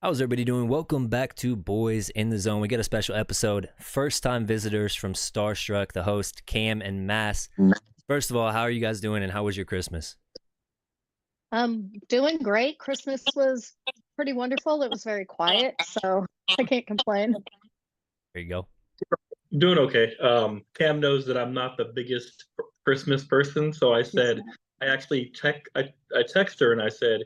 How's everybody doing? Welcome back to Boys in the Zone. We got a special episode. First time visitors from Starstruck, the host, Cam and Mass. First of all, how are you guys doing and how was your Christmas? Doing great. Christmas was pretty wonderful. It was very quiet, so I can't complain. There you go. Doing okay. Cam knows that I'm not the biggest Christmas person, so I said I actually I text her and I said,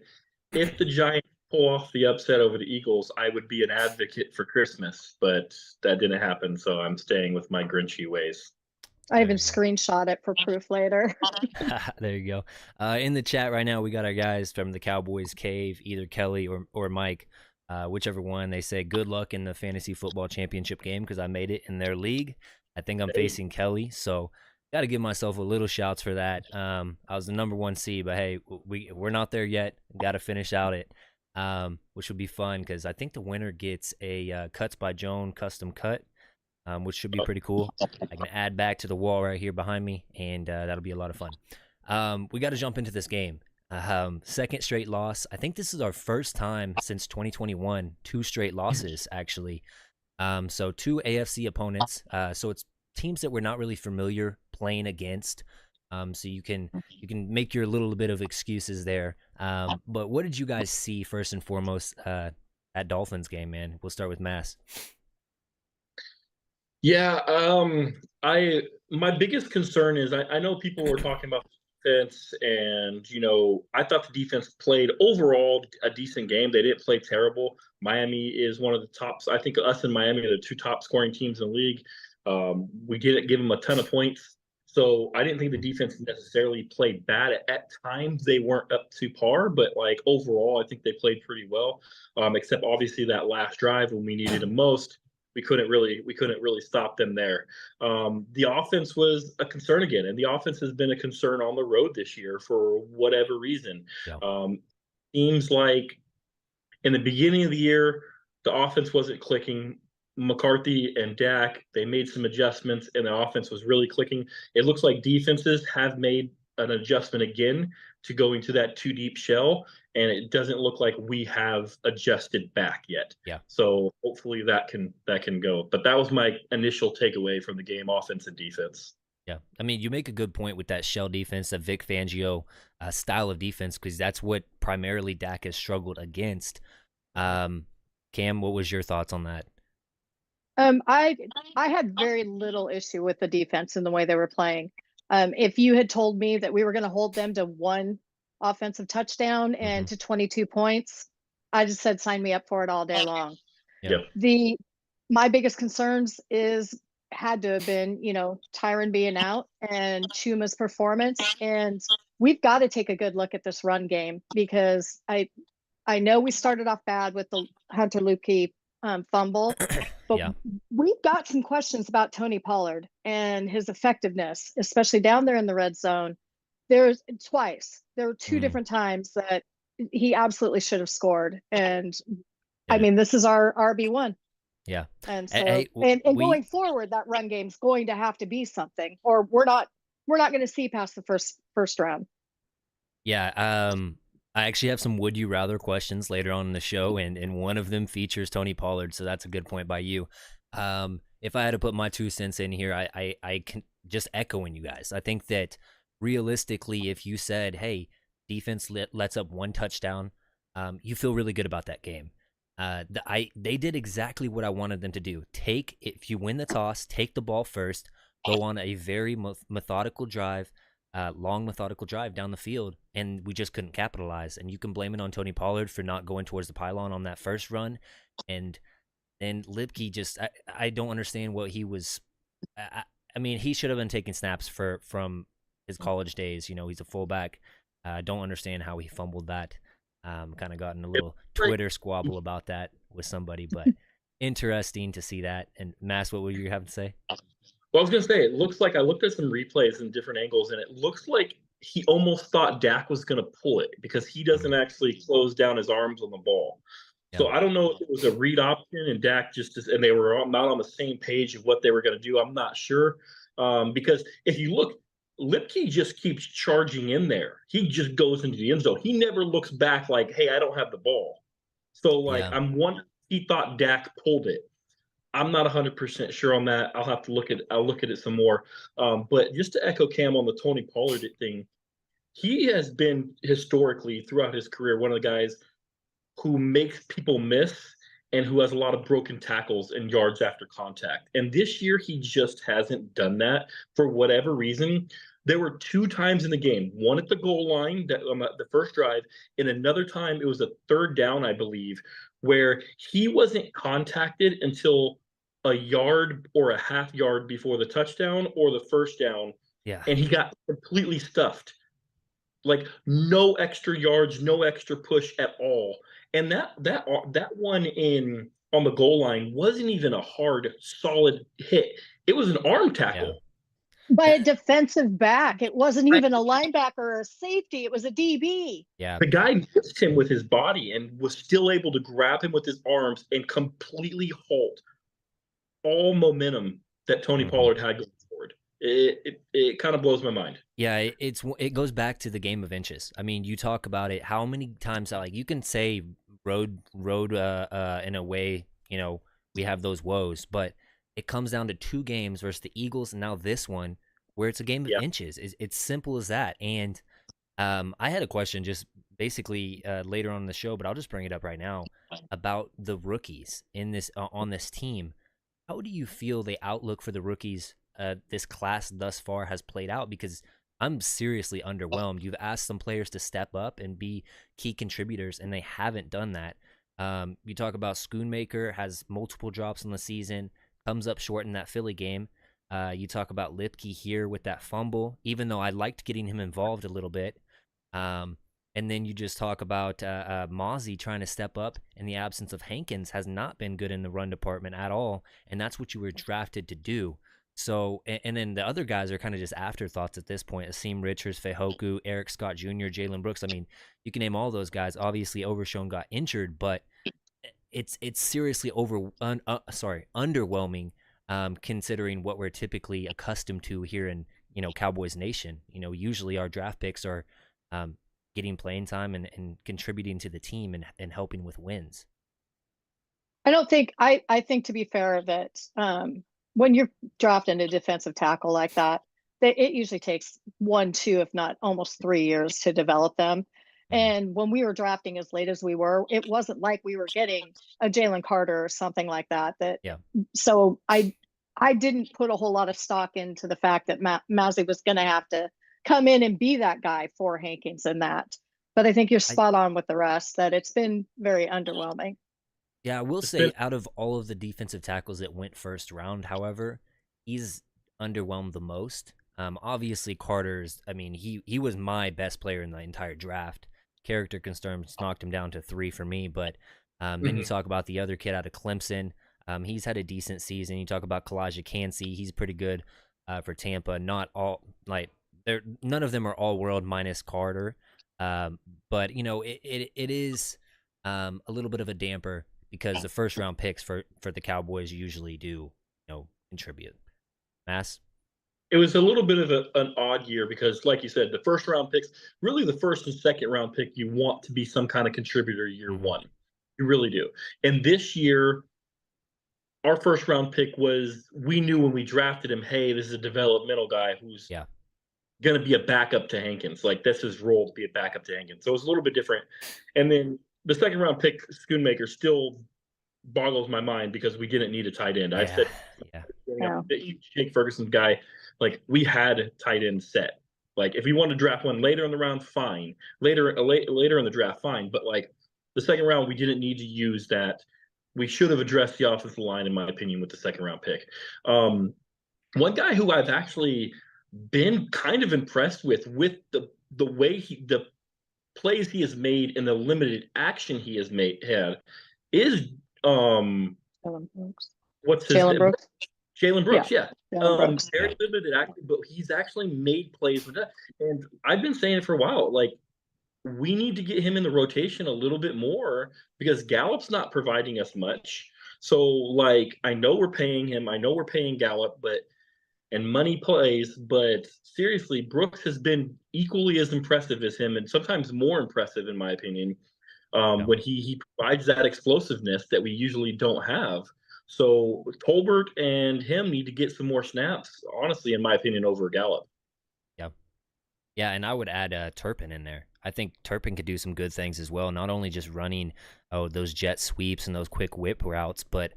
if the Giants pull off the upset over the Eagles, I would be an advocate for Christmas, but that didn't happen, so I'm staying with my Grinchy ways. I even screenshot it for proof later. There you go. In the chat right now, we got our guys from the Cowboys cave, either Kelly or Mike, whichever one. They say good luck in the fantasy football championship game because I made it in their league. I think I'm facing Kelly, so got to give myself a little shouts for that. I was the number one seed, but hey, we're not there yet. Got to finish out it, which will be fun because I think the winner gets a Cuts by Joan custom cut. Which should be pretty cool. I can add back to the wall right here behind me, and that'll be a lot of fun. We got to jump into this game. Second straight loss. I think this is our first time since 2021, two straight losses, actually. So two AFC opponents. So it's teams that we're not really familiar playing against. So you can make your little bit of excuses there. But what did you guys see first and foremost at Dolphins game, man? We'll start with Mass. Yeah, my biggest concern is I know people were talking about defense, and I thought the defense played overall a decent game. They didn't play terrible. Miami is one of the tops. I think us and Miami are the two top scoring teams in the league. We didn't give them a ton of points, so I didn't think the defense necessarily played bad. At times they weren't up to par, but like overall, I think they played pretty well. Except obviously that last drive when we needed them most. We couldn't really stop them there. The offense was a concern again, and the offense has been a concern on the road this year for whatever reason. Yeah. Seems like in the beginning of the year, the offense wasn't clicking. McCarthy and Dak, they made some adjustments, and the offense was really clicking. It looks like defenses have made an adjustment again to going to that too deep shell, and it doesn't look like we have adjusted back yet. Yeah. So hopefully that can go. But that was my initial takeaway from the game, offense and defense. Yeah, I mean, you make a good point with that shell defense, that Vic Fangio style of defense, because that's what primarily Dak has struggled against. Cam, what was your thoughts on that? I had very little issue with the defense and the way they were playing. If you had told me that we were going to hold them to one offensive touchdown and to 22 points, I just said sign me up for it all day long. Yeah. My biggest concerns had to have been, Tyron being out and Chuma's performance, and we've got to take a good look at this run game because I know we started off bad with the Hunter Luepke fumble, but we've got some questions about Tony Pollard and his effectiveness, especially down there in the red zone. There were two different times that he absolutely should have scored, and I mean, this is our RB1. Yeah, and so going forward, that run game's going to have to be something, or we're not going to see past the first round. Yeah, I actually have some would you rather questions later on in the show, and one of them features Tony Pollard, so that's a good point by you. If I had to put my 2 cents in here, I can just echoing you guys. I think that realistically, if you said, hey, defense lets up one touchdown, you feel really good about that game. They did exactly what I wanted them to do. If you win the toss, take the ball first, go on a very methodical drive, long methodical drive down the field, and we just couldn't capitalize. And you can blame it on Tony Pollard for not going towards the pylon on that first run, and Luepke just I don't understand what he was. I mean, he should have been taking snaps from his college days. He's a fullback. Don't understand how he fumbled that. Kind of got in a little Twitter squabble about that with somebody, but interesting to see that. And Mass, what would you have to say? Well, I was going to say, it looks like I looked at some replays in different angles, and it looks like he almost thought Dak was going to pull it because he doesn't actually close down his arms on the ball. Yeah. So I don't know if it was a read option and Dak and they were not on the same page of what they were going to do. I'm not sure. Because if you look, Luepke just keeps charging in there. He just goes into the end zone. He never looks back like, hey, I don't have the ball. So like Yeah. he thought Dak pulled it. I'm not 100% sure on that. I'll look at it some more. But just to echo Cam on the Tony Pollard thing, he has been historically throughout his career one of the guys who makes people miss and who has a lot of broken tackles and yards after contact. And this year, he just hasn't done that for whatever reason. There were 2 times in the game, one at the goal line that on the first drive, and another time it was a third down, I believe, where he wasn't contacted until a yard or a half yard before the touchdown or the first down, Yeah. and he got completely stuffed. Like no extra yards, no extra push at all. And that one in on the goal line wasn't even a hard, solid hit. It was an arm tackle. By a defensive back. It wasn't even a linebacker or a safety. It was a DB. Yeah. The guy missed him with his body and was still able to grab him with his arms and completely halt all momentum that Tony Pollard had going forward. It kind of blows my mind. Yeah, it goes back to the game of inches. I mean, you talk about it. How many times, like, you can say road in a way, we have those woes, but it comes down to 2 games versus the Eagles, and now this one where it's a game of Yeah. inches. It's simple as that. And I had a question just basically later on in the show, but I'll just bring it up right now about the rookies in this on this team. How do you feel the outlook for the rookies this class thus far has played out? Because I'm seriously underwhelmed. You've asked some players to step up and be key contributors, and they haven't done that. You talk about Schoonmaker has multiple drops on the season, comes up short in that Philly game. You talk about Lipke here with that fumble, even though I liked getting him involved a little bit. And then you just talk about Mozzie trying to step up in the absence of Hankins has not been good in the run department at all, and that's what you were drafted to do. So, and then the other guys are kind of just afterthoughts at this point. Asim Richards, Fehoku, Eric Scott Jr., Jalen Brooks. I mean, you can name all those guys. Obviously, Overshown got injured, but it's seriously underwhelming considering what we're typically accustomed to here in Cowboys Nation. Usually our draft picks are getting playing time and contributing to the team and helping with wins. I think to be fair that when you're drafting a defensive tackle like that, it usually takes 1, 2, if not almost 3 years to develop them. And when we were drafting as late as we were, it wasn't like we were getting a Jalen Carter or something like that. So I didn't put a whole lot of stock into the fact that Mozzie was going to have to come in and be that guy for Hankins and that. But I think you're spot on with the rest, that it's been very underwhelming. Yeah, I will say out of all of the defensive tackles that went first round, however, he's underwhelmed the most. Obviously, Carter's, I mean, he was my best player in the entire draft. Character concerns knocked him down to 3 for me, but then you talk about the other kid out of Clemson. He's had a decent season. You talk about Kalijah Cansey. He's pretty good for Tampa. Not all, like, none of them are all world minus Carter. But, it is a little bit of a damper because the first round picks for the Cowboys usually do, contribute. Mass? It was a little bit of an odd year because, like you said, the first round picks, really the first and second round pick, you want to be some kind of contributor year one. You really do. And this year, our first round pick we knew when we drafted him, hey, this is a developmental guy who's going to be a backup to Hankins. Like, that's his role, to be a backup to Hankins. So it's a little bit different. And then the second round pick, Schoonmaker, still boggles my mind because we didn't need a tight end. I said, Jake Ferguson's guy, like, we had tight end set. Like, if we wanted to draft one later in the round, fine. Later in the draft, fine. But like the second round, we didn't need to use that. We should have addressed the offensive line, in my opinion, with the second round pick. One guy who I've actually been kind of impressed with the way the plays he has made and the limited action he has is Jalen Brooks. What's his Jalen Brooks? Jalen Brooks, yeah. Brooks. Very limited action, but he's actually made plays with that. And I've been saying it for a while. Like, we need to get him in the rotation a little bit more because Gallup's not providing us much. So, like, I know we're paying him. I know we're paying Gallup, and money plays. But seriously, Brooks has been equally as impressive as him, and sometimes more impressive, in my opinion. when he provides that explosiveness that we usually don't have. So Tolbert and him need to get some more snaps, honestly, in my opinion, over Gallup. Yeah. Yeah, and I would add Turpin in there. I think Turpin could do some good things as well, not only just running those jet sweeps and those quick whip routes, but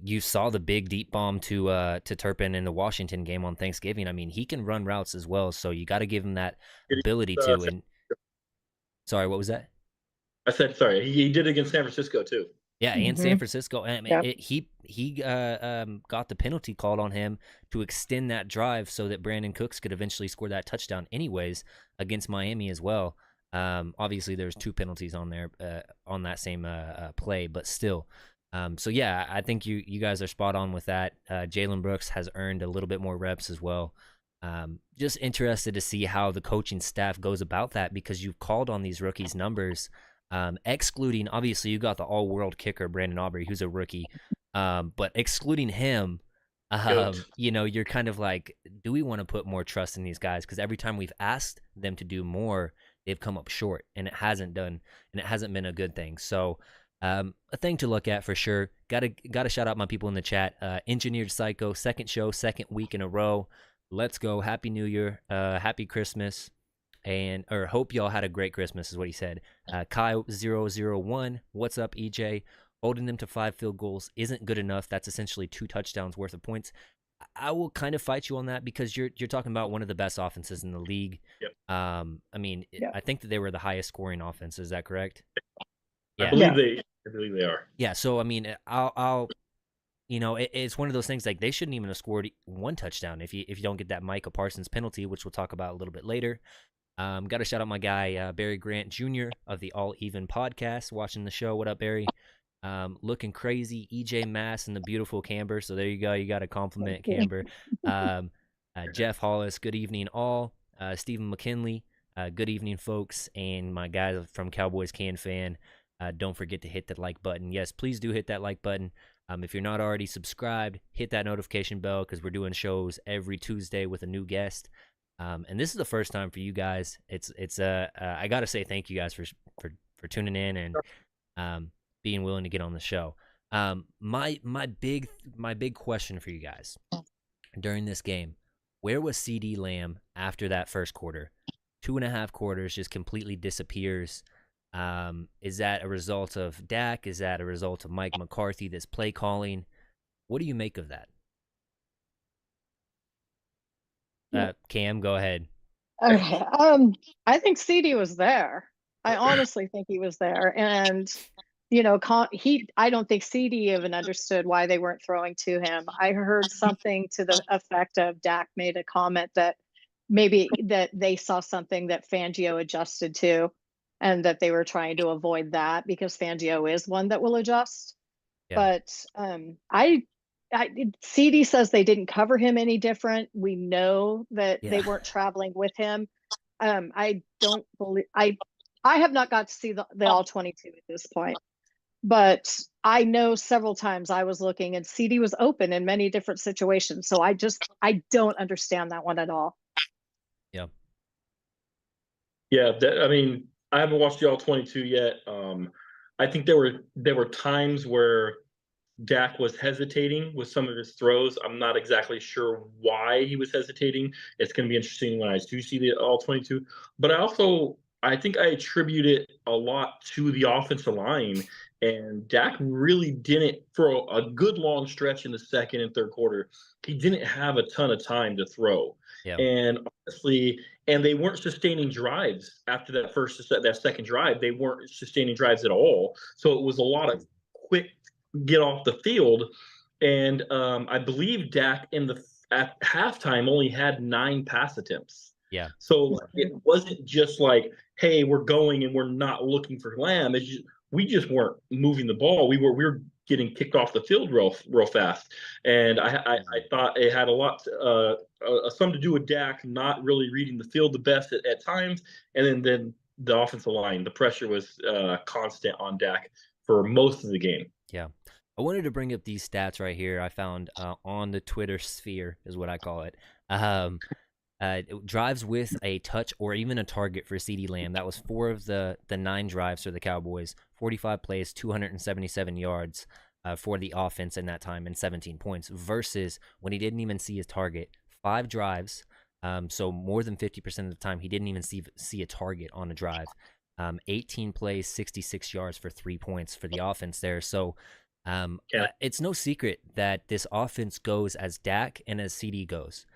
you saw the big deep bomb to Turpin in the Washington game on Thanksgiving. I mean, he can run routes as well, so you got to give him that ability to. And sorry, what was that? I said sorry. He did it against San Francisco too. Yeah, and San Francisco. I mean, Yep. he got the penalty called on him to extend that drive so that Brandon Cooks could eventually score that touchdown anyways against Miami as well. Obviously, there's 2 penalties on there on that same play, but still. So yeah, I think you guys are spot on with that. Jalen Brooks has earned a little bit more reps as well. Just interested to see how the coaching staff goes about that, because you've called on these rookies' numbers. Excluding, obviously, you got the all-world kicker Brandon Aubrey, who's a rookie, but excluding him, you're kind of like, do we want to put more trust in these guys? Because every time we've asked them to do more, they've come up short, and it hasn't been a good thing. So, a thing to look at for sure. Gotta shout out my people in the chat. Engineered Psycho, second show, second week in a row. Let's go! Happy New Year, happy Christmas. Or hope y'all had a great Christmas is what he said. Kai001, what's up, EJ? Holding them to 5 field goals isn't good enough. That's essentially 2 touchdowns worth of points. I will kind of fight you on that, because you're talking about one of the best offenses in the league. Yep. I mean, I think that they were the highest scoring offense. Is that correct? Yeah. I believe they are. Yeah. So I mean, I'll it's one of those things, like, they shouldn't even have scored 1 touchdown if you don't get that Micah Parsons penalty, which we'll talk about a little bit later. Got to shout out my guy, Barry Grant Jr. of the All Even podcast, watching the show. What up, Barry? Looking crazy. EJ Mass and the beautiful Camber. So there you go. You got to compliment Camber. Jeff Hollis, good evening, all. Stephen McKinley, good evening, folks. And my guy from Cowboys Can Fan, don't forget to hit that like button. Yes, please do hit that like button. If you're not already subscribed, hit that notification bell, because we're doing shows every Tuesday with a new guest. And this is the first time for you guys. I gotta say thank you guys for tuning in and being willing to get on the show. My big question for you guys during this game: where was CeeDee Lamb after that first quarter? 2.5 quarters, just completely disappears. Is that a result of Dak? Is that a result of Mike McCarthy, this play calling? What do you make of that? Cam, go ahead. Okay. I think CD was there. I honestly think he was there, and I don't think CD even understood why they weren't throwing to him. I heard something to the effect of Dak made a comment that maybe that they saw something that Fangio adjusted to, and that they were trying to avoid that, because Fangio is one that will adjust. Yeah. But CD says they didn't cover him any different. We know that they weren't traveling with him. I don't believe I have not got to see the all 22 at this point, but I know several times I was looking and CD was open in many different situations. So I don't understand that one at all. Yeah. Yeah. I mean, I haven't watched the all 22 yet. I think there were times where Dak was hesitating with some of his throws. I'm not exactly sure why he was hesitating. It's going to be interesting when I do see the all 22. But I think I attribute it a lot to the offensive line. And Dak really didn't, for a good long stretch in the second and third quarter, he didn't have a ton of time to throw. Yeah. And honestly, they weren't sustaining drives after that second drive. They weren't sustaining drives at all. So it was a lot of quick get off the field. And I believe Dak at halftime only had 9 pass attempts. Yeah. So it wasn't just like, hey, we're going and we're not looking for Lamb. We just weren't moving the ball. We were getting kicked off the field real fast. And I thought it had a lot something to do with Dak not really reading the field the best at times. And then the offensive line, the pressure was constant on Dak for most of the game. Yeah. I wanted to bring up these stats right here I found on the Twitter sphere, is what I call it. drives with a touch or even a target for CeeDee Lamb. That was 4 of the 9 drives for the Cowboys, 45 plays, 277 yards for the offense in that time, and 17 points, versus when he didn't even see his target, 5 drives. So more than 50% of the time, he didn't even see a target on a drive. 18 plays, 66 yards for 3 points for the offense there. So it's no secret that this offense goes as Dak and as CeeDee goes.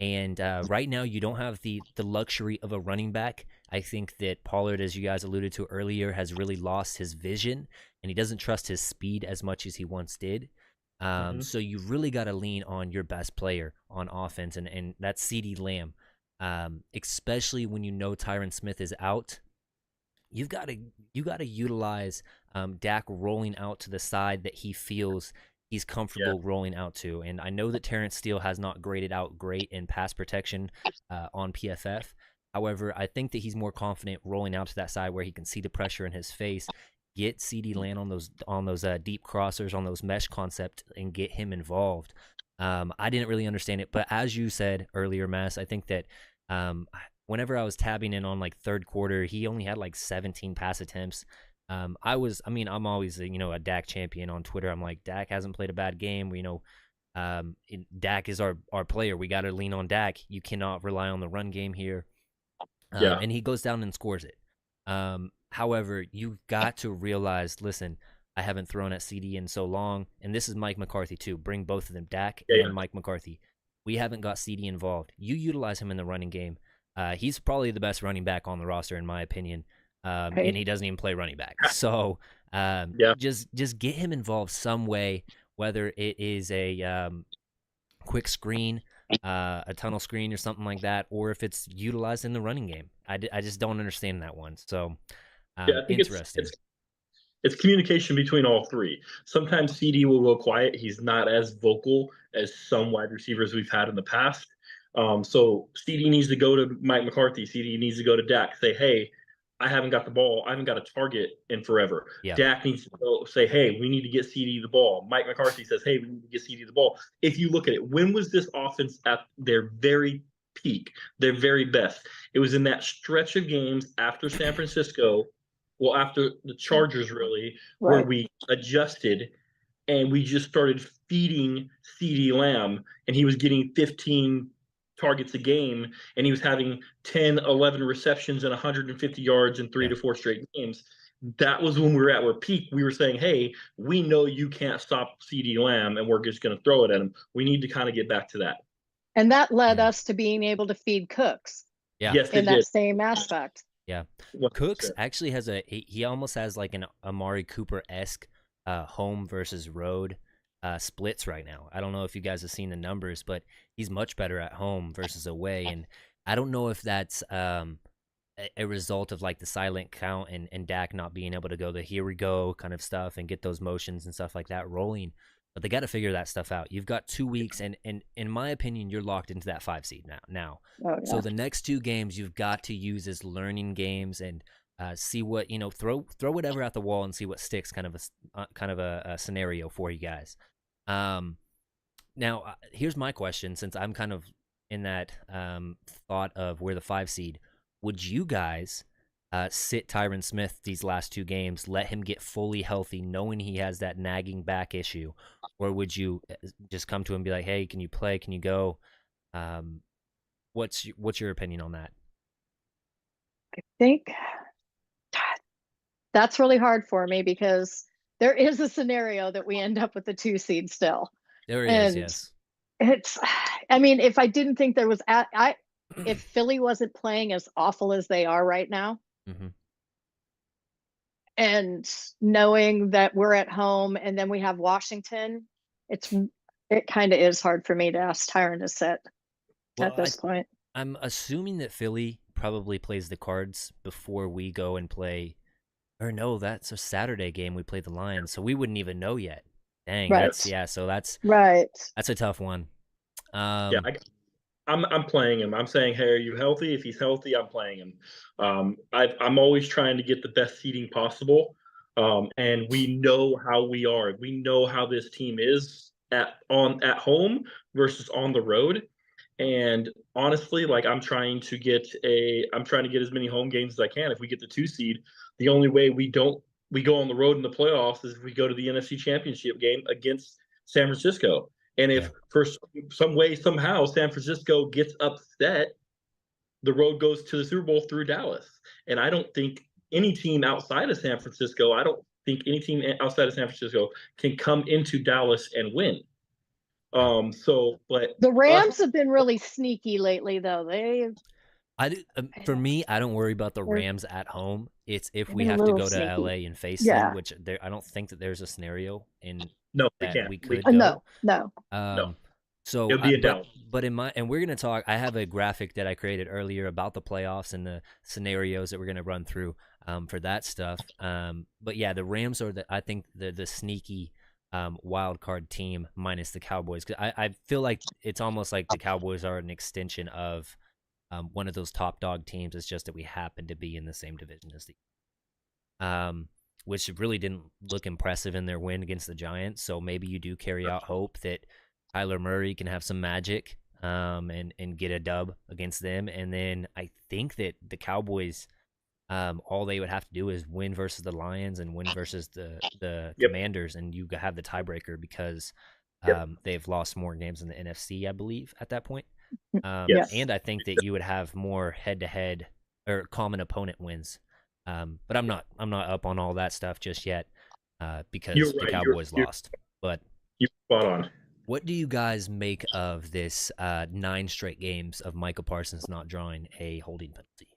And right now, you don't have the luxury of a running back. I think that Pollard, as you guys alluded to earlier, has really lost his vision, and he doesn't trust his speed as much as he once did. So you really got to lean on your best player on offense, and that's CeeDee Lamb. Especially when you know Tyron Smith is out, you got to utilize Dak rolling out to the side that he feels he's comfortable rolling out to. And I know that Terrence Steele has not graded out great in pass protection on PFF. However, I think that he's more confident rolling out to that side where he can see the pressure in his face, get CeeDee Lamb on those deep crossers, on those mesh concept, and get him involved. I didn't really understand it, but as you said earlier, Mass, I think that whenever I was tabbing in on like third quarter, he only had like 17 pass attempts. I'm always a Dak champion on Twitter. I'm like, Dak hasn't played a bad game. Dak is our player. We got to lean on Dak. You cannot rely on the run game here. And he goes down and scores it. However, you got to realize, listen, I haven't thrown at CeeDee in so long, and this is Mike McCarthy too. Bring both of them, Dak and Mike McCarthy. We haven't got CeeDee involved. You utilize him in the running game. He's probably the best running back on the roster, in my opinion. And he doesn't even play running back. So just get him involved some way, whether it is a quick screen, a tunnel screen or something like that, or if it's utilized in the running game. I just don't understand that one. So I think interesting. It's communication between all three. Sometimes CeeDee will go quiet. He's not as vocal as some wide receivers we've had in the past. So CeeDee needs to go to Mike McCarthy. CeeDee needs to go to Dak. Say, hey, I haven't got the ball. I haven't got a target in forever. Yeah. Dak needs to go say, hey, we need to get CeeDee the ball. Mike McCarthy says, hey, we need to get CeeDee the ball. If you look at it, when was this offense at their very peak, their very best? It was in that stretch of games after San Francisco, well, after the Chargers, really, where we adjusted and we just started feeding CeeDee Lamb, and he was getting 15 targets a game, and he was having 10, 11 receptions and 150 yards in 3 to 4 straight games. That was when we were at our peak. We were saying, hey, we know you can't stop CeeDee Lamb, and we're just going to throw it at him. We need to kind of get back to that. And that led us to being able to feed Cooks. Yes, in that same aspect. Yeah. 100%. Cooks actually has he almost has like an Amari Cooper-esque home versus road splits right now. I don't know if you guys have seen the numbers, but he's much better at home versus away. And I don't know if that's a result of like the silent count and Dak not being able to go the here we go kind of stuff and get those motions and stuff like that rolling. But they got to figure that stuff out. You've got 2 weeks, and in my opinion, you're locked into that 5 seed now. Oh, yeah. So the next 2 games you've got to use as learning games and see what throw whatever at the wall and see what sticks. Kind of a scenario for you guys. Now here's my question: since I'm kind of in that thought of where the 5 seed, would you guys sit Tyron Smith these last 2 games, let him get fully healthy, knowing he has that nagging back issue, or would you just come to him and be like, "Hey, can you play? Can you go?" What's your opinion on that? I think that's really hard for me because there is a scenario that we end up with the 2 seed still. There is, yes. It's, I mean, if I didn't think there was, if Philly wasn't playing as awful as they are right now, and knowing that we're at home and then we have Washington, it kind of is hard for me to ask Tyron to sit at this point. I'm assuming that Philly probably plays the Cards before we go and play. Or no, that's a Saturday game. We play the Lions, so we wouldn't even know yet. Dang, so that's right. That's a tough one. I'm playing him. I'm saying, hey, are you healthy? If he's healthy, I'm playing him. I'm always trying to get the best seeding possible, and we know how we are. We know how this team is at home versus on the road, And honestly, like I'm trying to get as many home games as I can. If we get the 2 seed, the only way we go on the road in the playoffs is if we go to the NFC Championship game against San Francisco. And Yeah. if for some way, somehow, San Francisco gets upset, the road goes to the Super Bowl through Dallas. And I don't think any team outside of San Francisco, can come into Dallas and win. But the Rams have been really sneaky lately, though. For me, I don't worry about the Rams at home. It's if we been a have to little go to sneaky. LA and face Yeah. them, which I don't think that there's a scenario in no, we that can't. we could go. No. So, It'll be in Dallas. but and we're gonna talk. I have a graphic that I created earlier about the playoffs and the scenarios that we're gonna run through for that stuff. But yeah, the Rams are I think the sneaky wild card team minus the Cowboys. 'Cause I feel like it's almost like the Cowboys are an extension of one of those top dog teams. It's just that we happen to be in the same division as which really didn't look impressive in their win against the Giants. So maybe you do carry out hope that Kyler Murray can have some magic and get a dub against them. And then I think that the Cowboys, all they would have to do is win versus the Lions and win versus the Commanders, and you have the tiebreaker because they've lost more games in the NFC, I believe, at that point. And I think that you would have more head-to-head or common opponent wins. But I'm not up on all that stuff just yet because the Cowboys lost. But you're spot on. What do you guys make of this 9 straight games of Micah Parsons not drawing a holding penalty?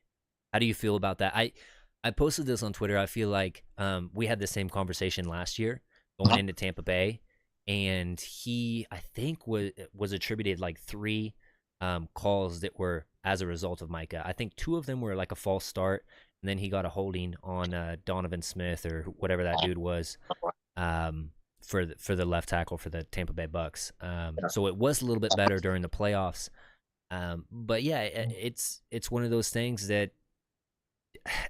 How do you feel about that? I posted this on Twitter. I feel like we had the same conversation last year going into Tampa Bay, and he, I think, was attributed like 3 calls that were as a result of Micah. I think 2 of them were like a false start, and then he got a holding on Donovan Smith or whatever that dude was for the left tackle for the Tampa Bay Bucks. So it was a little bit better during the playoffs. But yeah, it's one of those things that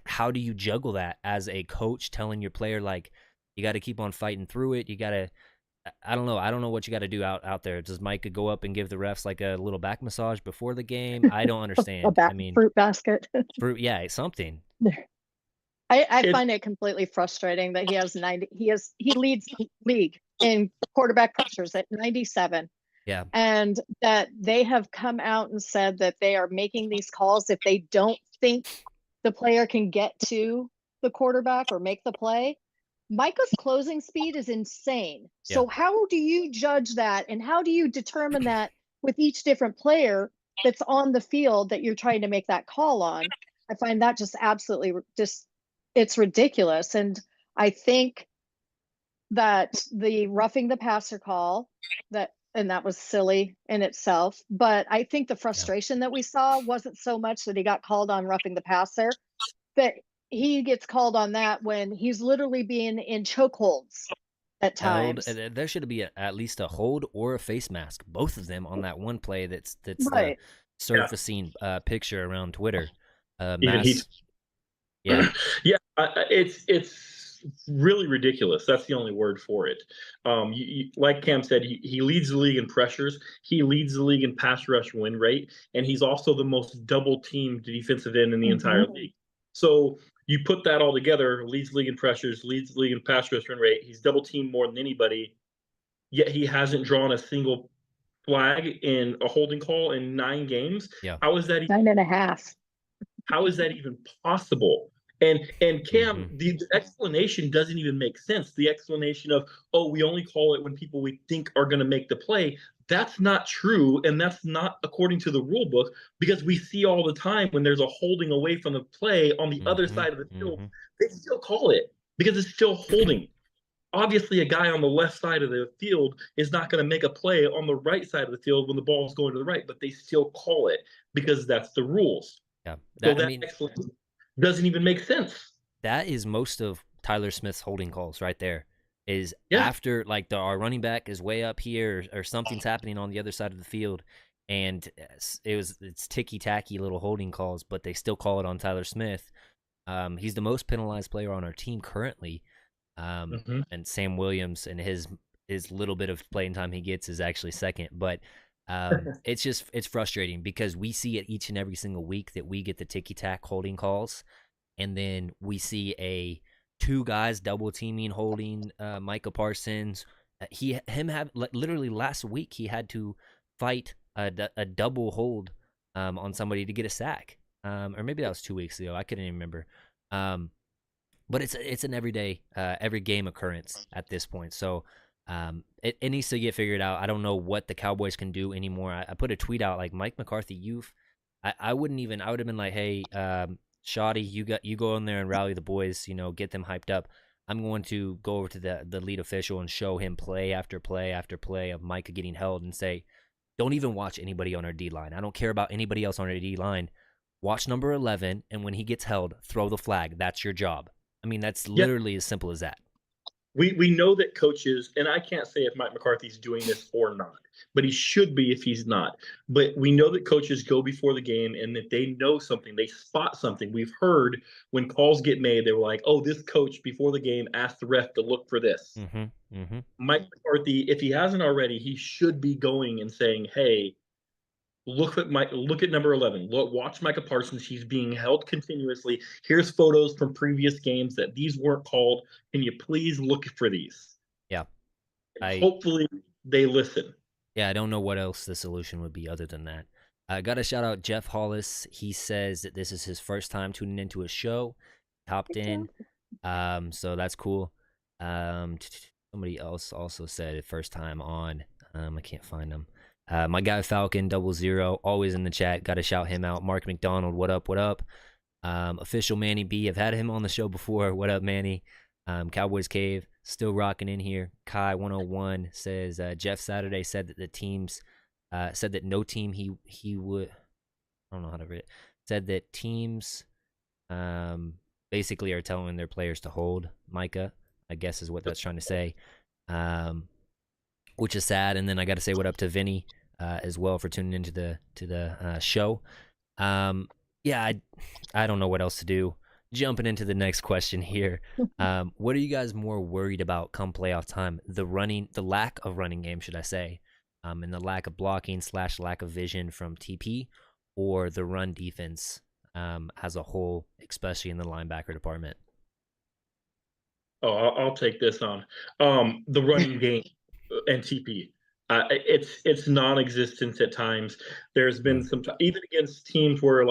how do you juggle that as a coach telling your player, like, you got to keep on fighting through it. You got to, I don't know what you got to do out there. Does Micah go up and give the refs like a little back massage before the game? I don't understand. Fruit basket. Fruit, yeah, something. I find it completely frustrating that he leads the league in quarterback pressures at 97. Yeah. And that they have come out and said that they are making these calls if they don't think the player can get to the quarterback or make the play. Micah's closing speed is insane. So how do you judge that, and how do you determine that with each different player that's on the field that you're trying to make that call on? I find that just absolutely it's ridiculous. And I think that the roughing the passer call that was silly in itself. But I think the frustration that we saw wasn't so much that he got called on roughing the passer, that he gets called on that when he's literally being in chokeholds at times. There should be at least a hold or a face mask, both of them on that one play that's right. The surfacing picture around Twitter. It's really ridiculous. That's the only word for it. Like Cam said, he leads the league in pressures. He leads the league in pass rush win rate, and he's also the most double teamed defensive end in the entire league. So you put that all together, leads the league in pressures, leads the league in pass rush win rate. He's double teamed more than anybody, yet he hasn't drawn a single flag in a holding call in 9 games. Yeah. How is that? 9.5. How is that even possible? And Cam, the explanation doesn't even make sense. The explanation of, we only call it when people we think are going to make the play. That's not true, and that's not according to the rule book, because we see all the time when there's a holding away from the play on the other side of the field, they still call it because it's still holding. Obviously, a guy on the left side of the field is not going to make a play on the right side of the field when the ball is going to the right, but they still call it because that's the rules. Yeah, explanation doesn't even make sense. That is most of Tyler Smith's holding calls right there. Is after like our running back is way up here or something's happening on the other side of the field, and it's ticky-tacky little holding calls, but they still call it on Tyler Smith. He's the most penalized player on our team currently, and Sam Williams and his little bit of playing time he gets is actually second. But It's frustrating because we see it each and every single week that we get the ticky tack holding calls, and then we see two guys double teaming holding Micah Parsons. Literally last week he had to fight a double hold on somebody to get a sack, or maybe that was 2 weeks ago. I couldn't even remember. But it's an every game occurrence at this point. So it needs to get figured out. I don't know what the Cowboys can do anymore. I put a tweet out like, Mike McCarthy, I would have been like, hey, Shoddy, you go in there and rally the boys, get them hyped up. I'm going to go over to the lead official and show him play after play after play of Micah getting held and say, don't even watch anybody on our D line. I don't care about anybody else on our D line. Watch number 11, and when he gets held, throw the flag. That's your job. I mean, that's literally as simple as that. We know that coaches, and I can't say if Mike McCarthy's doing this or not, but he should be if he's not. But we know that coaches go before the game and that they know something, they spot something. We've heard when calls get made, they were like, oh, this coach before the game asked the ref to look for this. Mike McCarthy, if he hasn't already, he should be going and saying, hey, look at number 11. Watch Micah Parsons. He's being held continuously. Here's photos from previous games that these weren't called. Can you please look for these? Yeah. Hopefully they listen. Yeah, I don't know what else the solution would be other than that. I got to shout out Jeff Hollis. He says that this is his first time tuning into a show. Hopped in. So that's cool. Somebody else also said first time on. I can't find them. My guy Falcon 00, always in the chat. Got to shout him out. Mark McDonald, what up, what up? Official Manny B, I've had him on the show before. What up, Manny? Cowboys Cave, still rocking in here. Kai 101 says, Jeff Saturday said that the teams, said that no team he would, I don't know how to read it, said that teams basically are telling their players to hold Micah, I guess is what that's trying to say, which is sad. And then I got to say what up to Vinny as well for tuning into the show. Yeah, I don't know what else to do. Jumping into the next question here. What are you guys more worried about come playoff time? The lack of running game, should I say, and the lack of blocking / lack of vision from TP, or the run defense as a whole, especially in the linebacker department? Oh, I'll take this on. The running game and TP. It's non-existent at times. There's been some even against teams where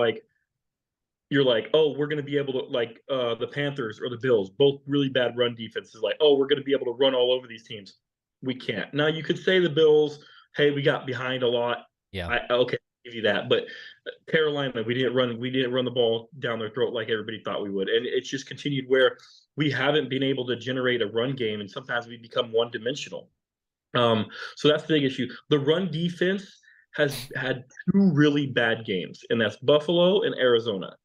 you're like, oh, we're going to be able to, like the Panthers or the Bills, both really bad run defenses. Like, oh, we're going to be able to run all over these teams. We can't. Now you could say the Bills, hey, we got behind a lot. Yeah. Okay, I'll give you that. But Carolina, we didn't run the ball down their throat like everybody thought we would, and it's just continued where we haven't been able to generate a run game, and sometimes we become one-dimensional. So that's the big issue. The run defense has had two really bad games, and that's Buffalo and Arizona.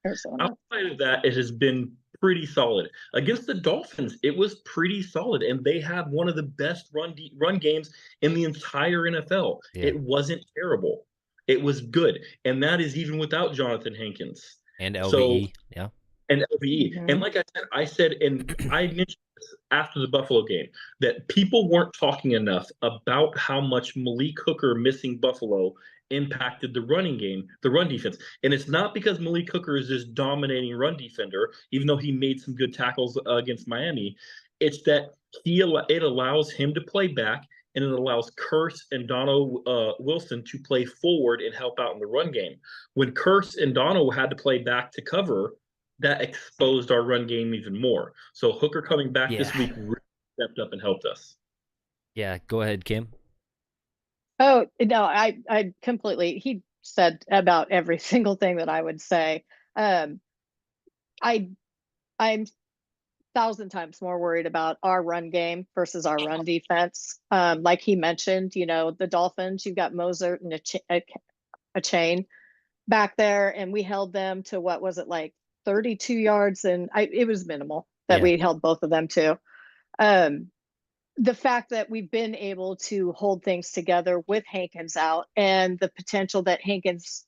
Outside of that, it has been pretty solid. Against the Dolphins, it was pretty solid, and they have one of the best run games in the entire NFL. Yeah. It wasn't terrible. It was good, and that is even without Jonathan Hankins. And LVE, yeah. And LVE. Mm-hmm. And like I said, and I mentioned this after the Buffalo game, that people weren't talking enough about how much Malik Hooker missing Buffalo impacted the running game, the run defense. And it's not because Malik Hooker is this dominating run defender, even though he made some good tackles against Miami. It's that it allows him to play back, and it allows Curse and Dono Wilson to play forward and help out in the run game. When Curse and Dono had to play back to cover, that exposed our run game even more. So Hooker coming back this week really stepped up and helped us. Yeah, go ahead, Kim. Oh, no, I completely, he said about every single thing that I would say. I'm 1,000 times more worried about our run game versus our run defense. Like he mentioned, the Dolphins, you've got Mozart and a chain back there, and we held them to, what was it, like 32 yards, and it was minimal that we held both of them to. The fact that we've been able to hold things together with Hankins out, and the potential that Hankins,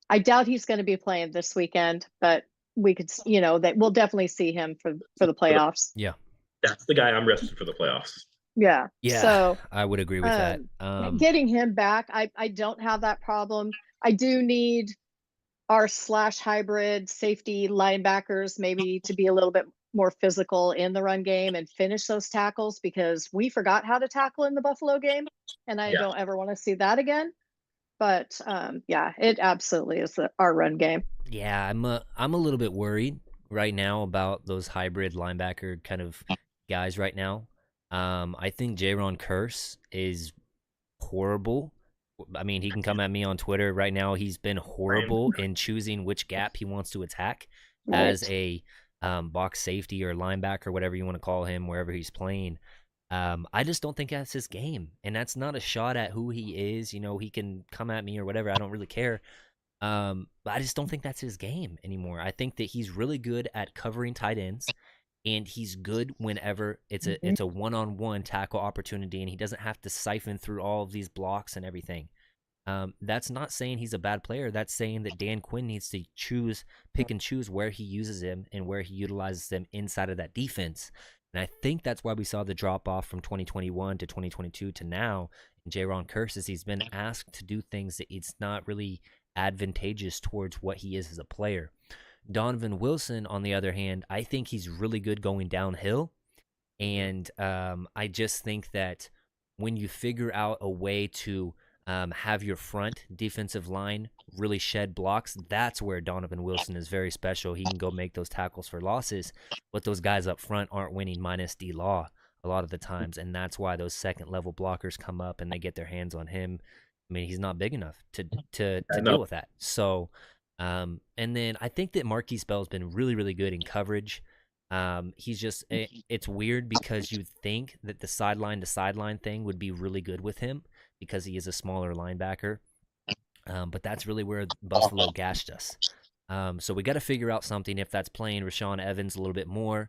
I doubt he's going to be playing this weekend, but we could, that we'll definitely see him for the playoffs. Yeah. That's the guy I'm resting for the playoffs. Yeah. Yeah, So I would agree with that. getting him back, I don't have that problem. I do need our slash hybrid safety linebackers maybe to be a little bit more physical in the run game and finish those tackles, because we forgot how to tackle in the Buffalo game, and I Yeah. don't ever want to see that again. But yeah, it absolutely is our run game. Yeah, I'm a little bit worried right now about those hybrid linebacker kind of guys right now. I think Jaron Curse is horrible. I mean, he can come at me on Twitter right now. He's been horrible in choosing which gap he wants to attack as Right. a box safety or linebacker, whatever you want to call him, wherever he's playing. I just don't think that's his game, and that's not a shot at who he is. You know, he can come at me or whatever. I don't really care. But I just don't think that's his game anymore. I think that he's really good at covering tight ends, and he's good whenever Mhm. it's a one-on-one tackle opportunity, and he doesn't have to siphon through all of these blocks and everything. That's not saying he's a bad player. That's saying that Dan Quinn needs to pick and choose where he uses him and where he utilizes them inside of that defense. And I think that's why we saw the drop off from 2021 to 2022 to now. And Jaron Curse is he's been asked to do things that it's not really advantageous towards what he is as a player. Donovan Wilson, on the other hand, I think he's really good going downhill. And I just think that when you figure out a way to have your front defensive line really shed blocks, that's where Donovan Wilson is very special. He can go make those tackles for losses, but those guys up front aren't winning minus D Law a lot of the times, and that's why those second level blockers come up and they get their hands on him. I mean, he's not big enough to No. deal with that. So, and then I think that Marquise Bell's been really really good in coverage. He's just it's weird because you'd think that the sideline to sideline thing would be really good with him because he is a smaller linebacker. But that's really where Buffalo gashed us. So we got to figure out something if that's playing Rashawn Evans a little bit more,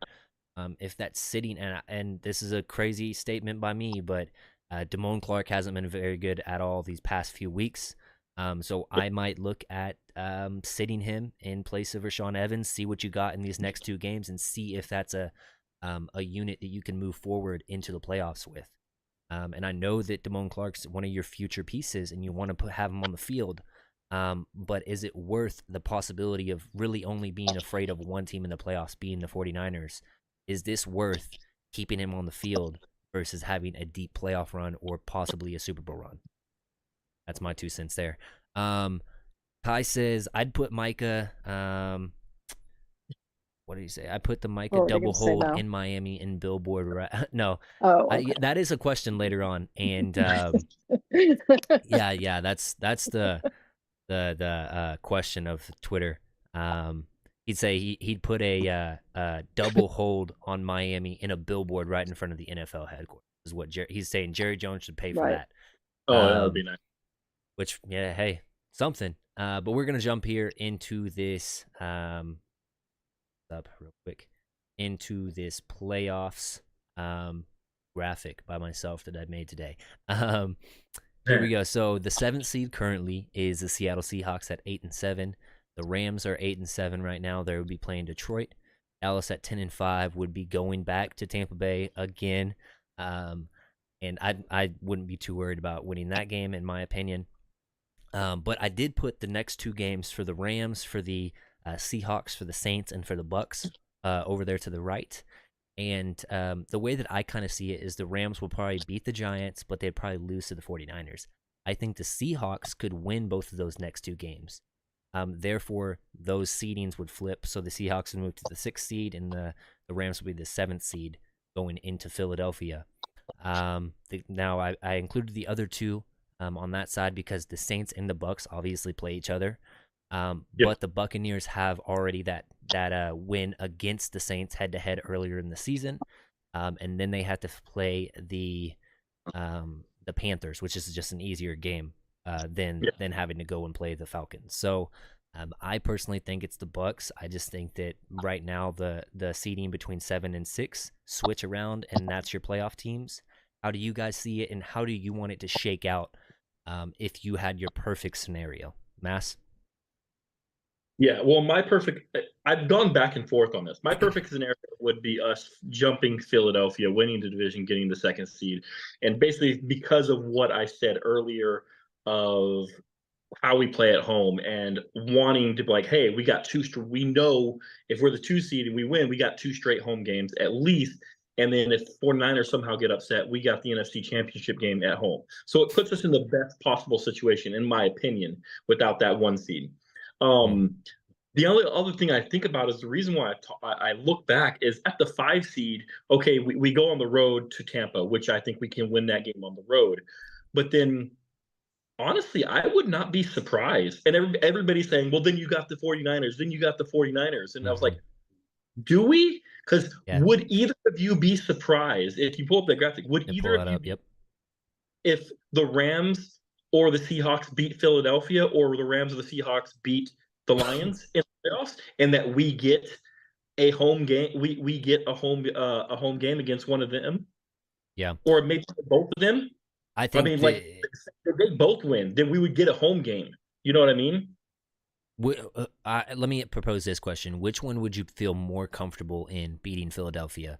if that's sitting, and this is a crazy statement by me, but Damone Clark hasn't been very good at all these past few weeks. So I might look at sitting him in place of Rashawn Evans, see what you got in these next two games, and see if that's a unit that you can move forward into the playoffs with. And I know that Damone Clark's one of your future pieces, and you want to have him on the field. But is it worth the possibility of really only being afraid of one team in the playoffs, being the 49ers? Is this worth keeping him on the field versus having a deep playoff run or possibly a Super Bowl run? That's my 2 cents there. Ty says I'd put Micah. What did he say? I put the Micah What were they double going to say hold now? in Miami in Billboard. No, Oh, okay. that is a question later on, and yeah, that's the question of Twitter. He'd say he'd put a double hold on Miami in a billboard right in front of the NFL headquarters. Is what he's saying. Jerry Jones should pay for Right. that. Oh, that would be nice. Which yeah, hey, something. But we're gonna jump here into this up real quick into this playoffs graphic by myself that I made today. Here we go. So the 7th seed currently is the Seattle Seahawks at 8-7. The Rams are 8-7 right now. They would be playing Detroit. Dallas at 10-5 would be going back to Tampa Bay again. And I wouldn't be too worried about winning that game, in my opinion. But I did put the next two games for the Rams, for the Seahawks, for the Saints, and for the Bucks over there to the right. And the way that I kind of see it is the Rams will probably beat the Giants, but they'd probably lose to the 49ers. I think the Seahawks could win both of those next two games. Therefore, those seedings would flip. So the Seahawks would move to the 6th seed, and the Rams would be the 7th seed going into Philadelphia. Now, I included the other two on that side because the Saints and the Bucks obviously play each other. But the Buccaneers have already that win against the Saints head-to-head earlier in the season. And then they had to play the Panthers, which is just an easier game than having to go and play the Falcons. So I personally think it's the Bucks. I just think that right now the seeding between 7 and 6 switch around, and that's your playoff teams. How do you guys see it, and how do you want it to shake out if you had your perfect scenario? Mass? Yeah, well, I've gone back and forth on this. My perfect scenario would be us jumping Philadelphia, winning the division, getting the second seed. And basically, because of what I said earlier of how we play at home and wanting to be like, hey, we know if we're the 2 seed and we win, we got 2 straight home games at least. And then if 49ers somehow get upset, we got the NFC Championship game at home. So it puts us in the best possible situation, in my opinion, without that 1 seed. Mm. The only other thing I think about is the reason why I look back is at the 5 seed. Okay, we go on the road to Tampa, which I think we can win that game on the road. But then, honestly, I would not be surprised. And everybody's saying, well, then you got the 49ers, then you got the 49ers. And I was Mm-hmm. like, do we? Because Yeah, would either of you be surprised if you pull up the graphic? Would they pull either that of you up. be Yep. if the Rams or the Seahawks beat Philadelphia, or the Rams or the Seahawks beat the Lions in the playoffs, and that we get a home game, we get a home game against one of them, Yeah, or maybe both of them. I I think mean, like if they both win, then we would get a home game. You know what I mean? let me propose this question: which one would you feel more comfortable in beating Philadelphia?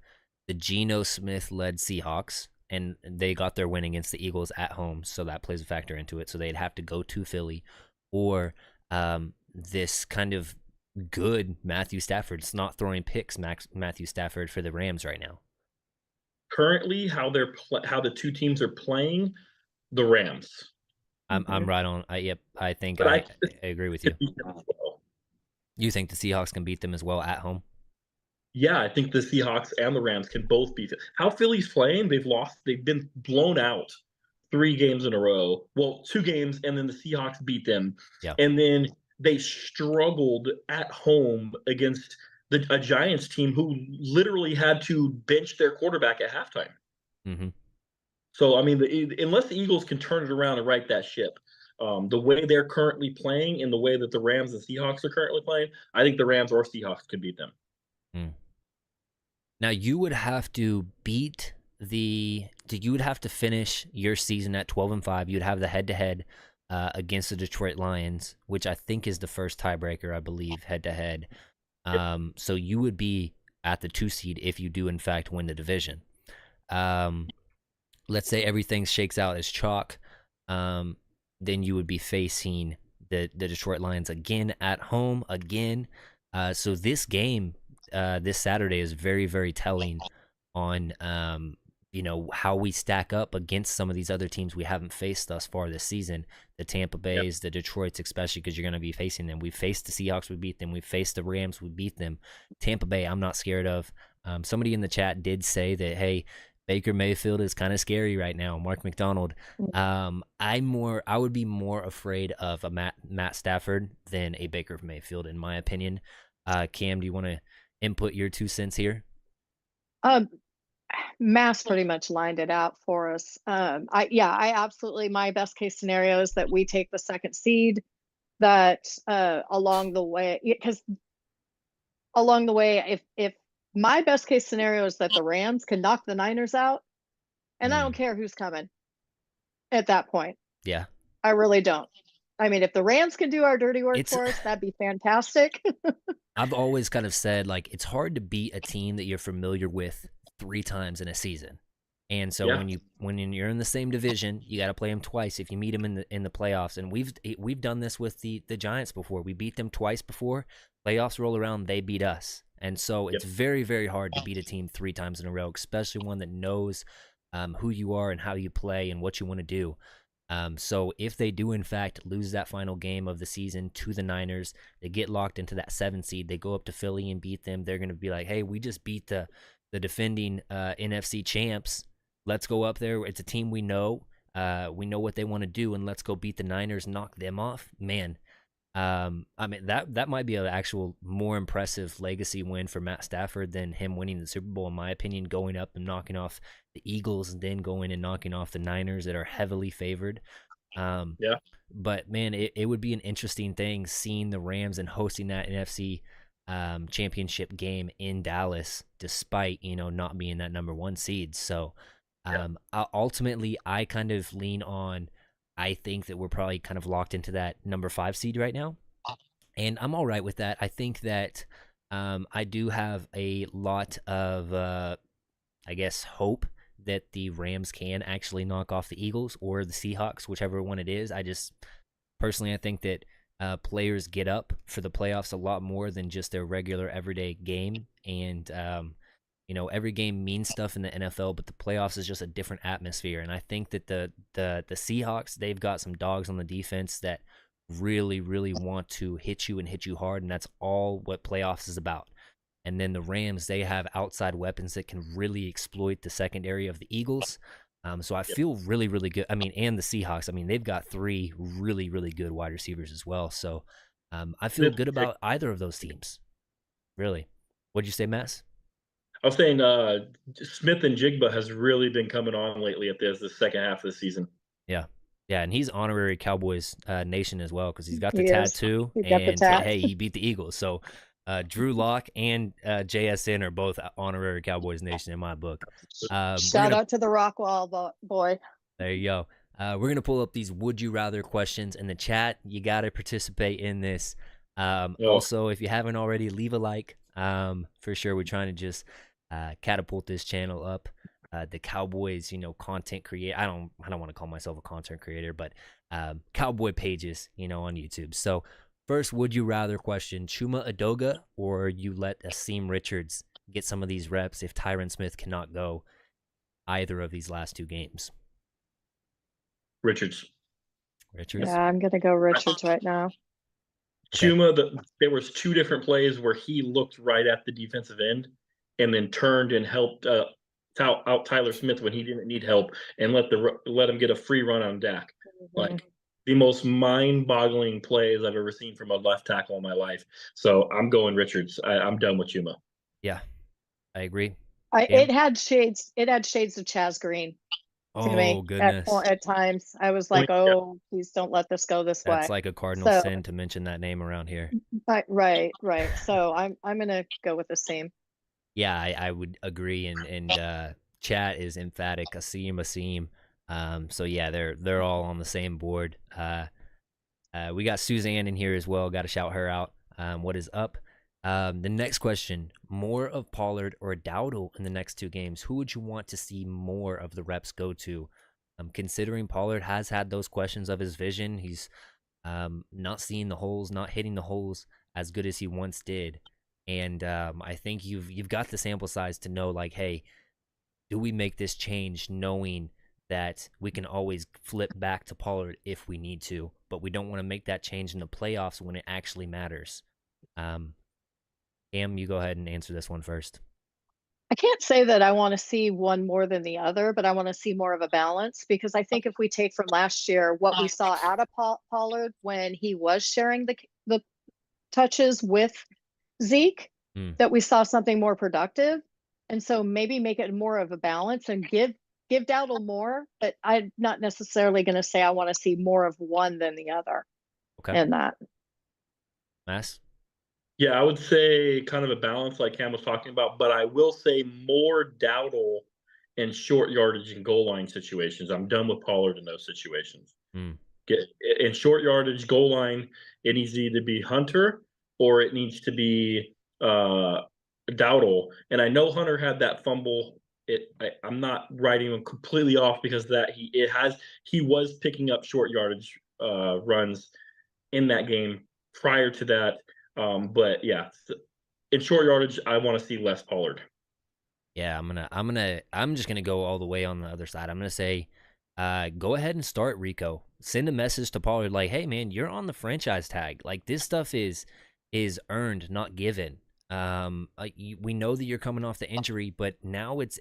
The Geno Smith led Seahawks, and they got their win against the Eagles at home, so that plays a factor into it. So they'd have to go to Philly, or this kind of good Matthew Stafford. It's not throwing picks, Matthew Stafford for the Rams right now. Currently, how the two teams are playing, the Rams. I'm right on. Yep, I think But I agree with you. beat them as well. You think the Seahawks can beat them as well at home? Yeah, I think the Seahawks and the Rams can both beat it. How Philly's playing, they've been blown out 3 games in a row. Well, 2 games, and then the Seahawks beat them. Yeah. And then they struggled at home against a Giants team who literally had to bench their quarterback at halftime. Mm-hmm. So, I mean, unless the Eagles can turn it around and right that ship, the way they're currently playing and the way that the Rams and Seahawks are currently playing, I think the Rams or Seahawks could beat them. Mm. Now you would have to you would have to finish your season at 12-5. You'd have the head-to-head against the Detroit Lions, which I think is the first tiebreaker, I believe, head-to-head. So you would be at the 2 seed if you do in fact win the division. Let's say everything shakes out as chalk. Then you would be facing the Detroit Lions again at home again. So this game this Saturday is very, very telling on how we stack up against some of these other teams we haven't faced thus far this season. The Tampa Bays, the Detroits, especially because you're going to be facing them. We've faced the Seahawks, we beat them. We've faced the Rams, we beat them. Tampa Bay, I'm not scared of. Somebody in the chat did say that, hey, Baker Mayfield is kind of scary right now. Mark McDonald. I would be more afraid of a Matt Stafford than a Baker Mayfield, in my opinion. Cam, do you want to input your 2 cents here? Mass pretty much lined it out for us. I absolutely, my best case scenario is that we take the 2nd seed, that along the way, because along the way, if my best case scenario is that the Rams can knock the Niners out, and I don't care who's coming at that point. Yeah. I really don't. I mean, if the Rams can do our dirty work for us, that'd be fantastic. I've always kind of said, like, it's hard to beat a team that you're familiar with 3 times in a season. And so when you're in the same division, you got to play them twice if you meet them in the playoffs. And we've done this with the Giants before. We beat them twice before. Playoffs roll around, they beat us. And so it's very, very hard to beat a team 3 times in a row, especially one that knows who you are and how you play and what you want to do. So if they do, in fact, lose that final game of the season to the Niners, they get locked into that 7 seed, they go up to Philly and beat them, they're going to be like, hey, we just beat the defending NFC champs. Let's go up there. It's a team we know. We know what they want to do, and let's go beat the Niners, knock them off. Man, I mean, that might be an actual more impressive legacy win for Matt Stafford than him winning the Super Bowl, in my opinion, going up and knocking off the Eagles and then going and knocking off the Niners that are heavily favored. But, man, it would be an interesting thing seeing the Rams and hosting that NFC championship game in Dallas, despite, not being that number 1 seed. So ultimately, I kind of lean on, I think that we're probably kind of locked into that number 5 seed right now. and I'm all right with that. I think that I do have a lot of, I guess, hope that the Rams can actually knock off the Eagles or the Seahawks, whichever one it is. I just personally, I think that players get up for the playoffs a lot more than just their regular everyday game, and every game means stuff in the NFL, but the playoffs is just a different atmosphere. And I think that the Seahawks, they've got some dogs on the defense that really, really want to hit you and hit you hard, and that's all what playoffs is about. And then the Rams, they have outside weapons that can really exploit the secondary of the Eagles. So I feel really, really good. I mean, and the Seahawks, I mean, they've got 3 really, really good wide receivers as well. So I feel good about either of those teams, really. What'd you say, Mass? I was saying Smith and Jigba has really been coming on lately at the second half of the season. Yeah. Yeah, and he's honorary Cowboys Nation as well because he's got the He is. tattoo, He got the and tat. hey, he beat the Eagles. So Drew Lock and JSN are both honorary Cowboys Nation in my book. Shout out to the Rockwall boy. There you go. We're going to pull up these would you rather questions in the chat. You got to participate in this. Also, if you haven't already, leave a like. For sure, we're trying to just catapult this channel up. The Cowboys, content creator. I don't want to call myself a content creator, but Cowboy pages, on YouTube. So first, would you rather question: Chuma Adoga, or you let Asim Richards get some of these reps if Tyron Smith cannot go either of these last 2 games? Richards. Yeah, I'm gonna go Richards right now. Chuma, there was 2 different plays where he looked right at the defensive end and then turned and helped out Tyler Smith when he didn't need help, and let him get a free run on Dak. Like the most mind-boggling plays I've ever seen from a left tackle in my life. So I'm going Richards. I'm done with Chuma. Yeah, I agree. It had shades of Chaz Green. To me, goodness. At times, I was like, "Oh, please don't let this go this way." That's like a cardinal sin to mention that name around here. Right. So I'm gonna go with the same. Yeah, I would agree, and chat is emphatic. Asim. So yeah, they're all on the same board. We got Suzanne in here as well. Got to shout her out. What is up? The next question: more of Pollard or Dowdle in the next 2 games? Who would you want to see more of the reps go to? Considering Pollard has had those questions of his vision, he's not seeing the holes, not hitting the holes as good as he once did. And I think you've got the sample size to know, like, hey, do we make this change knowing that we can always flip back to Pollard if we need to, but we don't want to make that change in the playoffs when it actually matters. Cam, you go ahead and answer this one first. I can't say that I want to see one more than the other, but I want to see more of a balance, because I think if we take from last year what we saw out of Pollard when he was sharing the touches with Zeke, that we saw something more productive. And so maybe make it more of a balance and give Dowdle more, but I'm not necessarily going to say I want to see more of one than the other. Okay. In that. Mass? Yeah, I would say kind of a balance like Cam was talking about, but I will say more Dowdle in short yardage and goal line situations. I'm done with Pollard in those situations. In short yardage, goal line, it needs to either be Hunter or it needs to be Dowdle. And I know Hunter had that fumble. I'm not writing him completely off because he was picking up short yardage runs in that game prior to that. But yeah, in short yardage, I want to see less Pollard. Yeah, I'm just gonna go all the way on the other side. I'm gonna say, go ahead and start Rico. Send a message to Pollard like, hey man, you're on the franchise tag. Like, this stuff is earned, not given. We know that you're coming off the injury, but now it's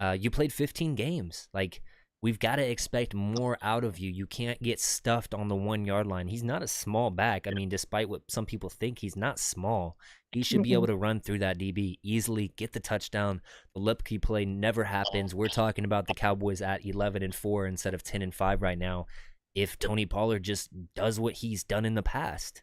you played 15 games. Like, we've got to expect more out of you. You can't get stuffed on the 1 yard line. He's not a small back. I mean, despite what some people think, he's not small. He should be able to run through that DB easily, get the touchdown. The Lipke play never happens. We're talking about the Cowboys at 11-4 instead of 10-5 right now. If Tony Pollard just does what he's done in the past.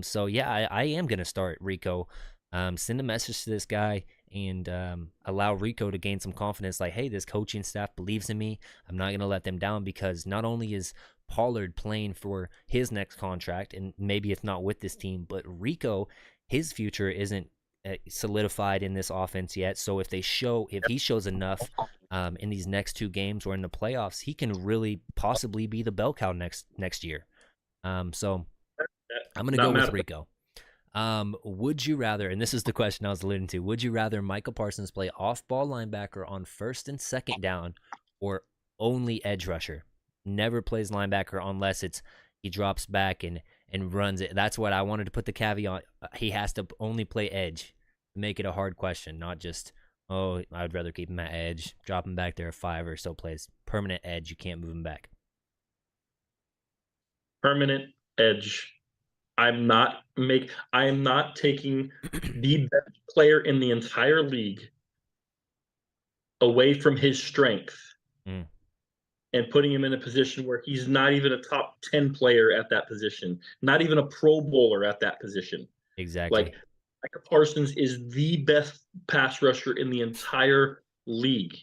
So yeah, I am gonna start Rico. Send a message to this guy. and allow Rico to gain some confidence. Like, hey, this coaching staff believes in me. I'm not going to let them down, because not only is Pollard playing for his next contract, and maybe it's not with this team, but Rico, his future isn't solidified in this offense yet. So if he shows enough in these next 2 games or in the playoffs, he can really possibly be the bell cow next year. So I'm going to go with Rico. Would you rather, and this is the question I was alluding to, would you rather Micah Parsons play off-ball linebacker on 1st and 2nd down, or only edge rusher? Never plays linebacker unless he drops back and runs it. That's what I wanted to put the caveat. He has to only play edge. Make it a hard question, not just, oh, I'd rather keep him at edge, drop him back there 5 or so plays. Permanent edge, you can't move him back. Permanent edge. I am not taking the best player in the entire league away from his strength and putting him in a position where he's not even a top 10 player at that position, not even a Pro Bowler at that position. Exactly. Like, Micah Parsons is the best pass rusher in the entire league.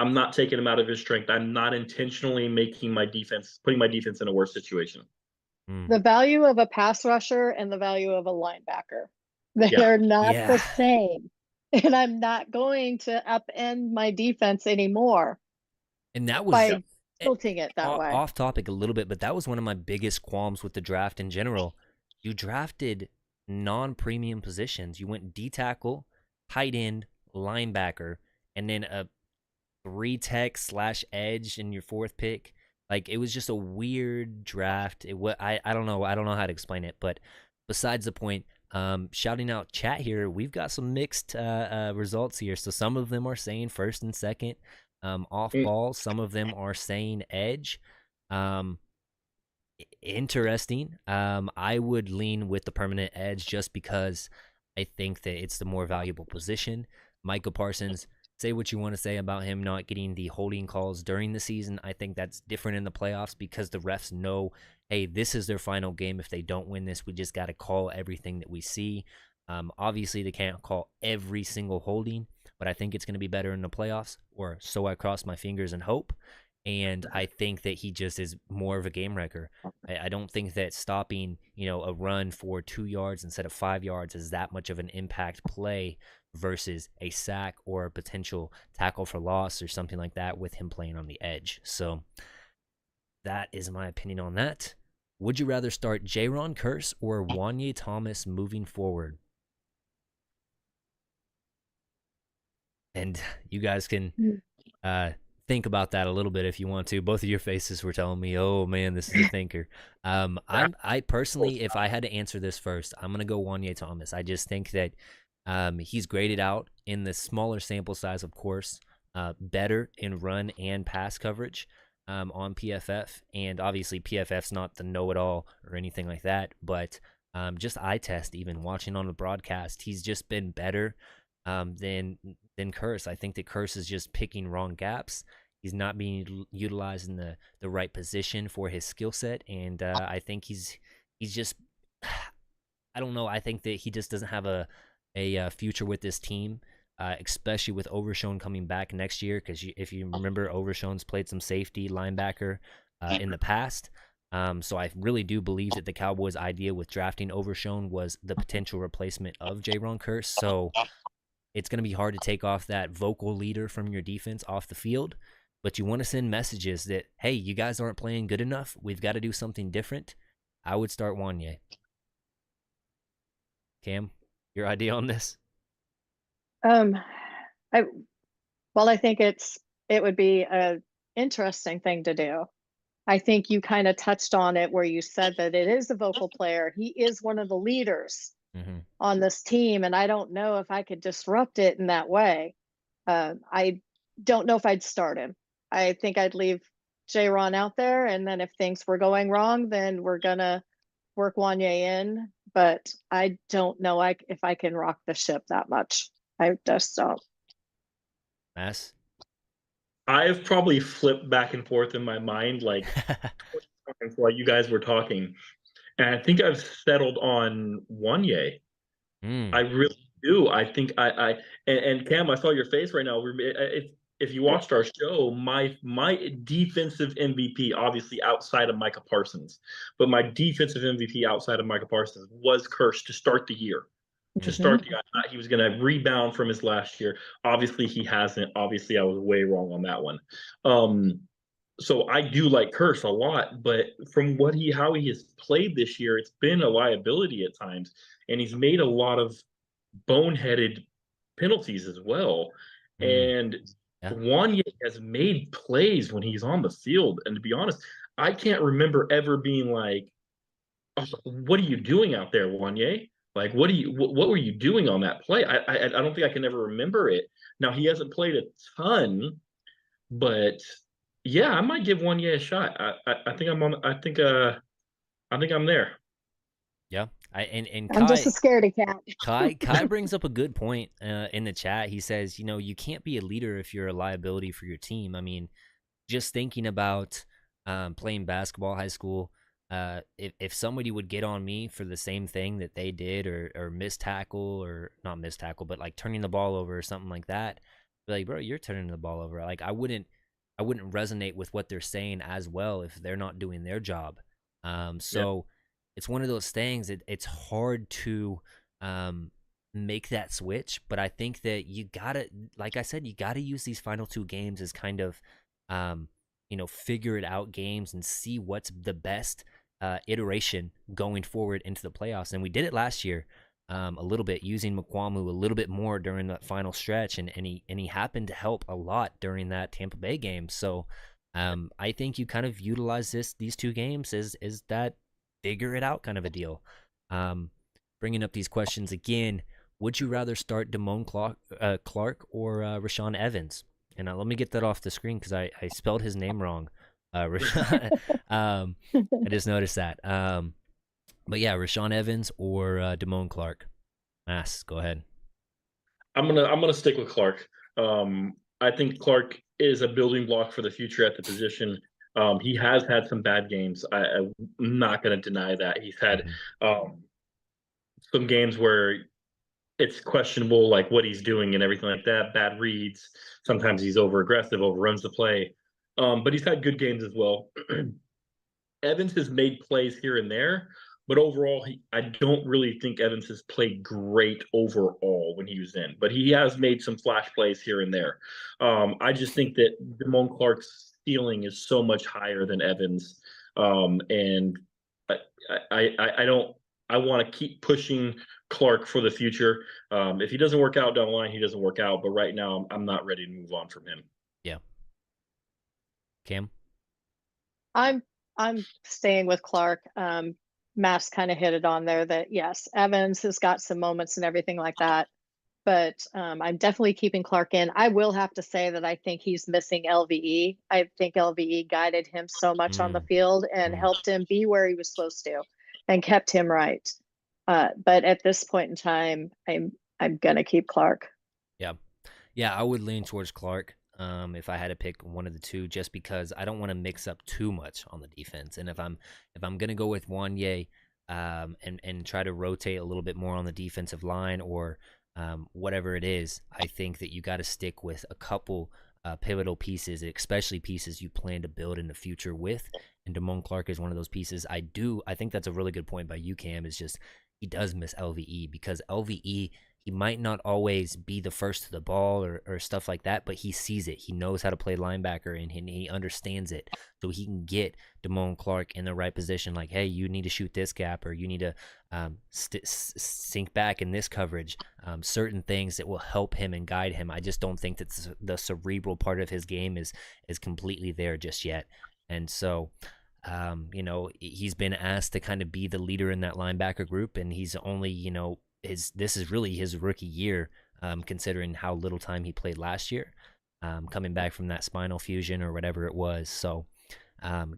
I'm not taking him out of his strength. I'm not intentionally putting my defense in a worse situation. The value of a pass rusher and the value of a linebacker, they're not the same. And I'm not going to upend my defense anymore. And that was by tilting it that way. Off topic a little bit, but that was one of my biggest qualms with the draft in general. You drafted non-premium positions. You went D tackle, tight end, linebacker, and then a 3-tech / edge in your 4th pick. Like, it was just a weird draft. I don't know how to explain it, but besides the point, shouting out chat here, we've got some mixed results here. So some of them are saying 1st and 2nd off ball. Some of them are saying edge. Interesting. I would lean with the permanent edge just because I think that it's the more valuable position. Micah Parsons, say what you want to say about him not getting the holding calls during the season. I think that's different in the playoffs because the refs know, hey, this is their final game. If they don't win this, we just got to call everything that we see. Obviously, they can't call every single holding, but I think it's going to be better in the playoffs, or so I cross my fingers and hope. And I think that he just is more of a game wrecker. I don't think that stopping, a run for 2 yards instead of 5 yards is that much of an impact play versus a sack or a potential tackle for loss or something like that with him playing on the edge. So that is my opinion on that. Would you rather start Jaron Kearse or Wanye Thomas moving forward? And you guys can think about that a little bit if you want to. Both of your faces were telling me, oh man, this is a thinker. I personally, if I had to answer this first, I'm going to go Wanye Thomas. I just think that he's graded out in the smaller sample size, of course, better in run and pass coverage on PFF. And obviously PFF's not the know-it-all or anything like that, but just eye test, even watching on the broadcast, he's just been better than Kearse. I think that Kearse is just picking wrong gaps. He's not being utilized in the right position for his skill set, and I think he's just, I don't know. I think that he just doesn't have a future with this team, especially with Overshown coming back next year. Because if you remember, Overshown's played some safety linebacker in the past. So I really do believe that the Cowboys' idea with drafting Overshown was the potential replacement of Jaron Kearse. So it's going to be hard to take off that vocal leader from your defense off the field. But you want to send messages that, hey, you guys aren't playing good enough. We've got to do something different. I would start Wanye. Cam, your idea on this? I think it would be an interesting thing to do. I think you kind of touched on it where you said that it is a vocal player. He is one of the leaders on this team, and I don't know if I could disrupt it in that way. I don't know if I'd start him. I think I'd leave Jaron out there, and then if things were going wrong, then we're gonna work Wanye in. But I don't know if I can rock the ship that much. I just don't. Mass? I've probably flipped back and forth in my mind like while you guys were talking. And I think I've settled on Wanye. I really do. I think and Cam, I saw your face right now. If you watched our show, my defensive MVP, obviously outside of Micah Parsons, but my defensive MVP outside of Micah Parsons was Kirsch to start the year. To Mm-hmm. start the year, I thought he was going to rebound from his last year. Obviously, he hasn't. Obviously, I was way wrong on that one. So I do like Kirsch a lot, but from how he has played this year, it's been a liability at times, and he's made a lot of boneheaded penalties as well. Mm. And Yeah. Wanye has made plays when he's on the field. And to be honest, I can't remember ever being like, oh, "What are you doing out there, Wanye? Like, what were you doing on that play?" I don't think I can ever remember it. Now he hasn't played a ton, but yeah, I might give Wanye a shot. I think I'm on. I think I'm there. Yeah. And I'm just a scaredy cat. Kai brings up a good point in the chat. He says, you can't be a leader if you're a liability for your team. I mean, just thinking about playing basketball, high school, if somebody would get on me for the same thing that they did, or miss tackle, or not miss tackle, but like turning the ball over or something like that, be like, bro, you're turning the ball over. Like I wouldn't resonate with what they're saying as well if they're not doing their job. So it's one of those things. It's hard to make that switch, but I think that you gotta, like I said, you gotta use these final two games as kind of, figure it out games and see what's the best iteration going forward into the playoffs. And we did it last year. A little bit using McQuamu a little bit more during that final stretch, and he happened to help a lot during that Tampa Bay game. So I think you kind of utilize these two games as that figure it out kind of a deal. Bringing up these questions again, would you rather start Damone Clark or Rashawn Evans? And let me get that off the screen because I spelled his name wrong. Rashawn, I just noticed that. But yeah, Rashawn Evans or Damone Clark. Go ahead. I'm gonna stick with Clark. I think Clark is a building block for the future at the position. He has had some bad games. I'm not gonna deny that. He's had some games where it's questionable, like what he's doing and everything like that. Bad reads. Sometimes he's over aggressive, overruns the play. But he's had good games as well. Evans has made plays here and there, but overall, I don't really think Evans has played great overall when he was in. But he has made some flash plays here and there. I just think that Damone Clark's ceiling is so much higher than Evans, and I don't. I want to keep pushing Clark for the future. If he doesn't work out down the line, he doesn't work out. But right now, I'm not ready to move on from him. Yeah. Cam? I'm staying with Clark. Mass kind of hit it on there that yes, Evans has got some moments and everything like that, but I'm definitely keeping Clark in. I will have to say that I think he's missing LVE. I think LVE guided him so much on the field and helped him be where he was supposed to, and kept him right. But at this point in time, I'm gonna keep Clark. Yeah, I would lean towards Clark. If I had to pick one of the two, just because I don't want to mix up too much on the defense, and if I'm gonna go with Wanye, and try to rotate a little bit more on the defensive line, or whatever it is, I think that you got to stick with a couple pivotal pieces, especially pieces you plan to build in the future with. And Damone Clark is one of those pieces. I think that's a really good point by you, Cam. Is just he does miss LVE, because LVE, he might not always be the first to the ball or stuff like that, but he sees it. He knows how to play linebacker, and he understands it. So he can get Damone Clark in the right position, like, hey, you need to shoot this gap, or you need to sink back in this coverage. Certain things that will help him and guide him. I just don't think that the cerebral part of his game is completely there just yet. And so, he's been asked to kind of be the leader in that linebacker group, and he's only, this is really his rookie year, considering how little time he played last year, coming back from that spinal fusion or whatever it was. So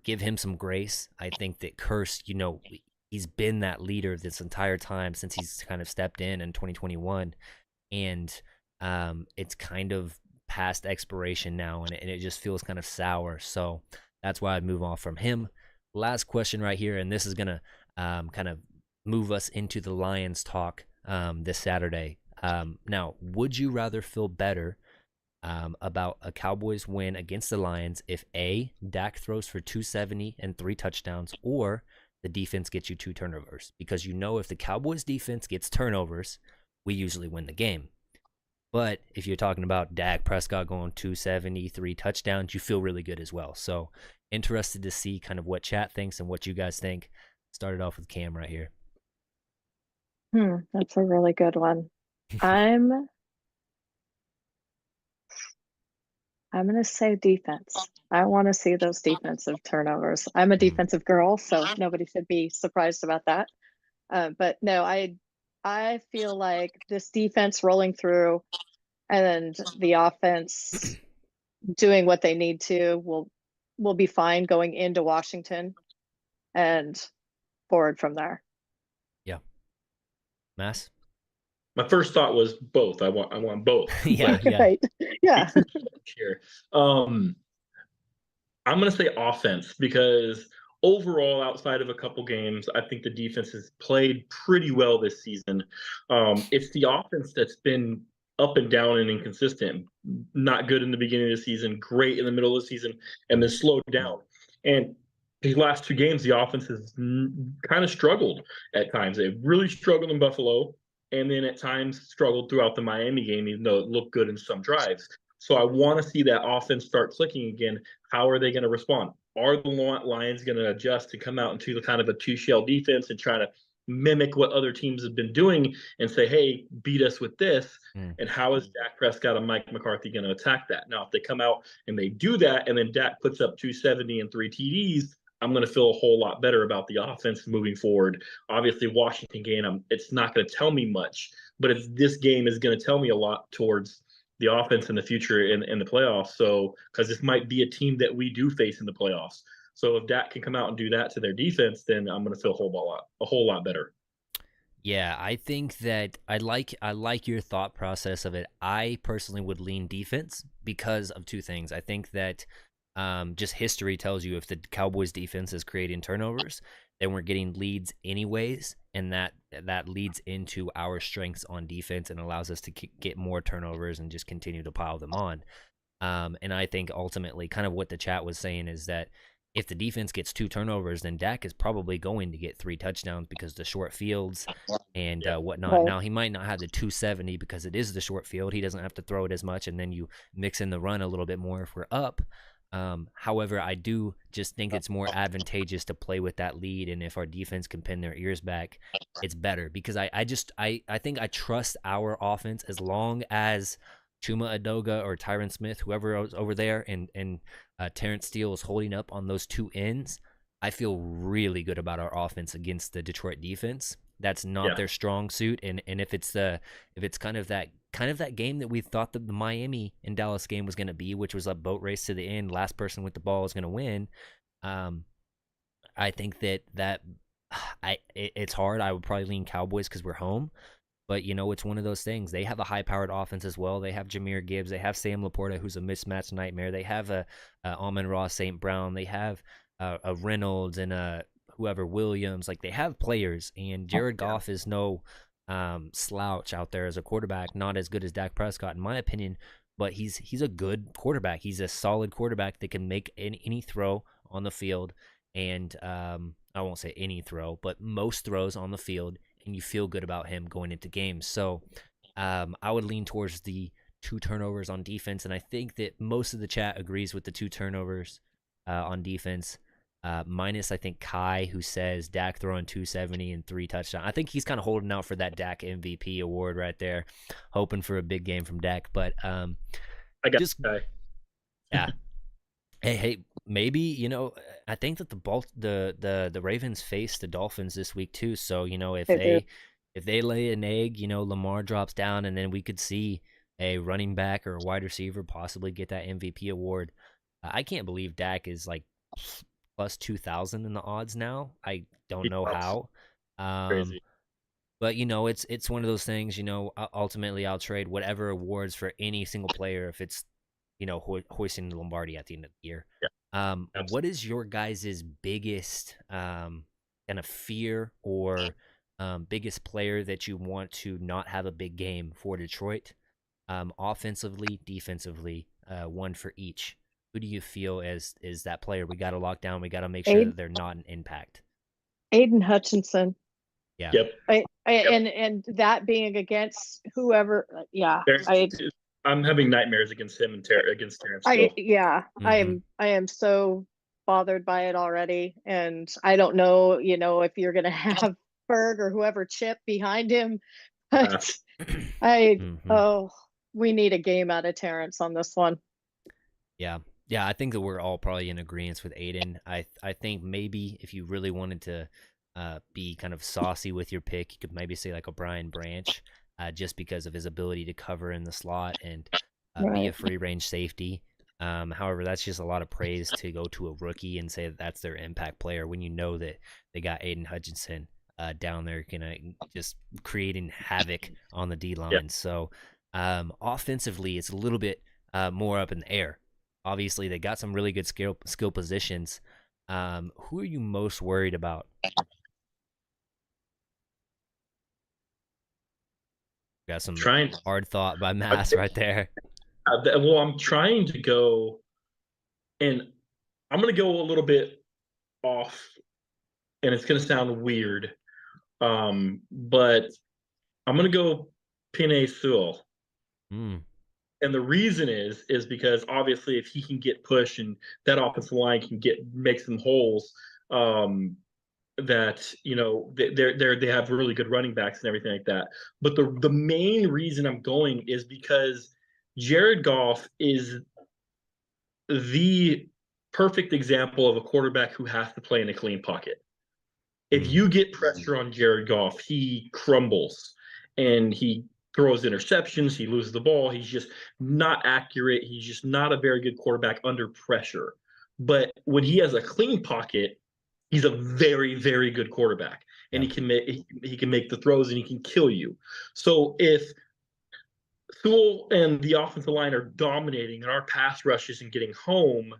give him some grace. I think that Curse, he's been that leader this entire time since he's kind of stepped in 2021, and it's kind of past expiration now, and it just feels kind of sour. So that's why I'd move on from him. Last question right here, and this is going to kind of move us into the Lions talk this Saturday. Now, would you rather feel better about a Cowboys win against the Lions if A, Dak throws for 270 and 3 touchdowns, or the defense gets you 2 turnovers? Because you know if the Cowboys defense gets turnovers, we usually win the game. But if you're talking about Dak Prescott going 270, 3 touchdowns, you feel really good as well. So interested to see kind of what chat thinks and what you guys think. Started off with Cam right here. That's a really good one. I'm going to say defense. I want to see those defensive turnovers. I'm a defensive girl, so nobody should be surprised about that. But no, I feel like this defense rolling through and the offense doing what they need to will be fine going into Washington and forward from there. Yeah. Mass? My first thought was both. I want both. Yeah. Right. Yeah. Here. I'm going to say offense because overall, outside of a couple games, I think the defense has played pretty well this season. It's the offense that's been up and down and inconsistent. Not good in the beginning of the season, great in the middle of the season, and then slowed down. And these last 2 games, the offense has kind of struggled at times. They really struggled in Buffalo, and then at times struggled throughout the Miami game, even though it looked good in some drives. So I want to see that offense start clicking again. How are they going to respond? Are the Lions going to adjust to come out into the kind of a 2-shell defense and try to mimic what other teams have been doing and say, hey, beat us with this? And how is Dak Prescott and Mike McCarthy going to attack that? Now, if they come out and they do that and then Dak puts up 270 and 3 TDs, I'm going to feel a whole lot better about the offense moving forward. Obviously, Washington game, it's not going to tell me much, but this game is going to tell me a lot towards the offense in the future in the playoffs. So, because this might be a team that we do face in the playoffs. So if Dak can come out and do that to their defense, then I'm going to feel a whole lot better. Yeah, I think that I like your thought process of it. I personally would lean defense because of 2 things. I think that just history tells you if the Cowboys defense is creating turnovers, then we're getting leads anyways, and that leads into our strengths on defense and allows us to get more turnovers and just continue to pile them on. And I think ultimately kind of what the chat was saying is that if the defense gets 2 turnovers, then Dak is probably going to get 3 touchdowns because the short fields and whatnot. Right. Now, he might not have the 270 because it is the short field. He doesn't have to throw it as much, and then you mix in the run a little bit more if we're up. However, I do just think it's more advantageous to play with that lead, and if our defense can pin their ears back, it's better because I think I trust our offense as long as Chuma Adoga or Tyron Smith, whoever was over there, and Terrence Steele is holding up on those 2 ends. I feel really good about our offense against the Detroit defense. That's not their strong suit, and if it's kind of that game that we thought that the Miami and Dallas game was going to be, which was a boat race to the end, last person with the ball is going to win. I think it's hard. I would probably lean Cowboys because we're home, but it's one of those things. They have a high-powered offense as well. They have Jahmyr Gibbs. They have Sam Laporta, who's a mismatch nightmare. They have a Amon-Ra St. Brown. They have a Reynolds and a whoever Williams. Like, they have players, and Jared Goff is no slouch out there as a quarterback. Not as good as Dak Prescott, in my opinion, but he's a good quarterback. He's a solid quarterback that can make any throw on the field, and I won't say any throw, but most throws on the field, and you feel good about him going into games. So I would lean towards the 2 turnovers on defense, and I think that most of the chat agrees with the 2 turnovers on defense. Minus, I think, Kai, who says Dak throwing 270 and 3 touchdowns. I think he's kind of holding out for that Dak MVP award right there, hoping for a big game from Dak. But I got just Kai. Yeah. Hey, maybe I think that the Ravens face the Dolphins this week too. So if they lay an egg, Lamar drops down, and then we could see a running back or a wide receiver possibly get that MVP award. I can't believe Dak is like plus 2,000 in the odds now. I don't know how. Crazy. But it's one of those things. Ultimately, I'll trade whatever awards for any single player if it's hoisting the Lombardi at the end of the year. Yeah, what is your guys' biggest kind of fear or biggest player that you want to not have a big game for Detroit? Offensively, defensively, one for each. Who do you feel as is that player we got to lock down? We got to make sure that they're not an impact. Aiden Hutchinson. Yeah. Yep. And that being against whoever, yeah, I'm having nightmares against him and against Terrence still. I am so bothered by it already, and I don't know, if you're gonna have Berg or whoever chip behind him, but we need a game out of Terrence on this one. Yeah. Yeah, I think that we're all probably in agreement with Aiden. I think maybe if you really wanted to be kind of saucy with your pick, you could maybe say like O'Brien Branch, just because of his ability to cover in the slot and be a free range safety. However, that's just a lot of praise to go to a rookie and say that that's their impact player when you know that they got Aiden Hutchinson down there, just creating havoc on the D line. So offensively, it's a little bit more up in the air. Obviously, they got some really good skill positions. Who are you most worried about? Got some hard thought by Mass right there. Well, I'm trying to go, and I'm going to go a little bit off, and it's going to sound weird, but I'm going to go Penei Sewell. And the reason is because obviously if he can get pushed and that offensive line can make some holes, that they have really good running backs and everything like that. But the main reason I'm going is because Jared Goff is the perfect example of a quarterback who has to play in a clean pocket. If you get pressure on Jared Goff, he crumbles and he throws interceptions, he loses the ball, he's just not accurate, he's just not a very good quarterback under pressure. But when he has a clean pocket, he's a very, very good quarterback, and he can make the throws and he can kill you. So if Sewell and the offensive line are dominating and our pass rush isn't getting home,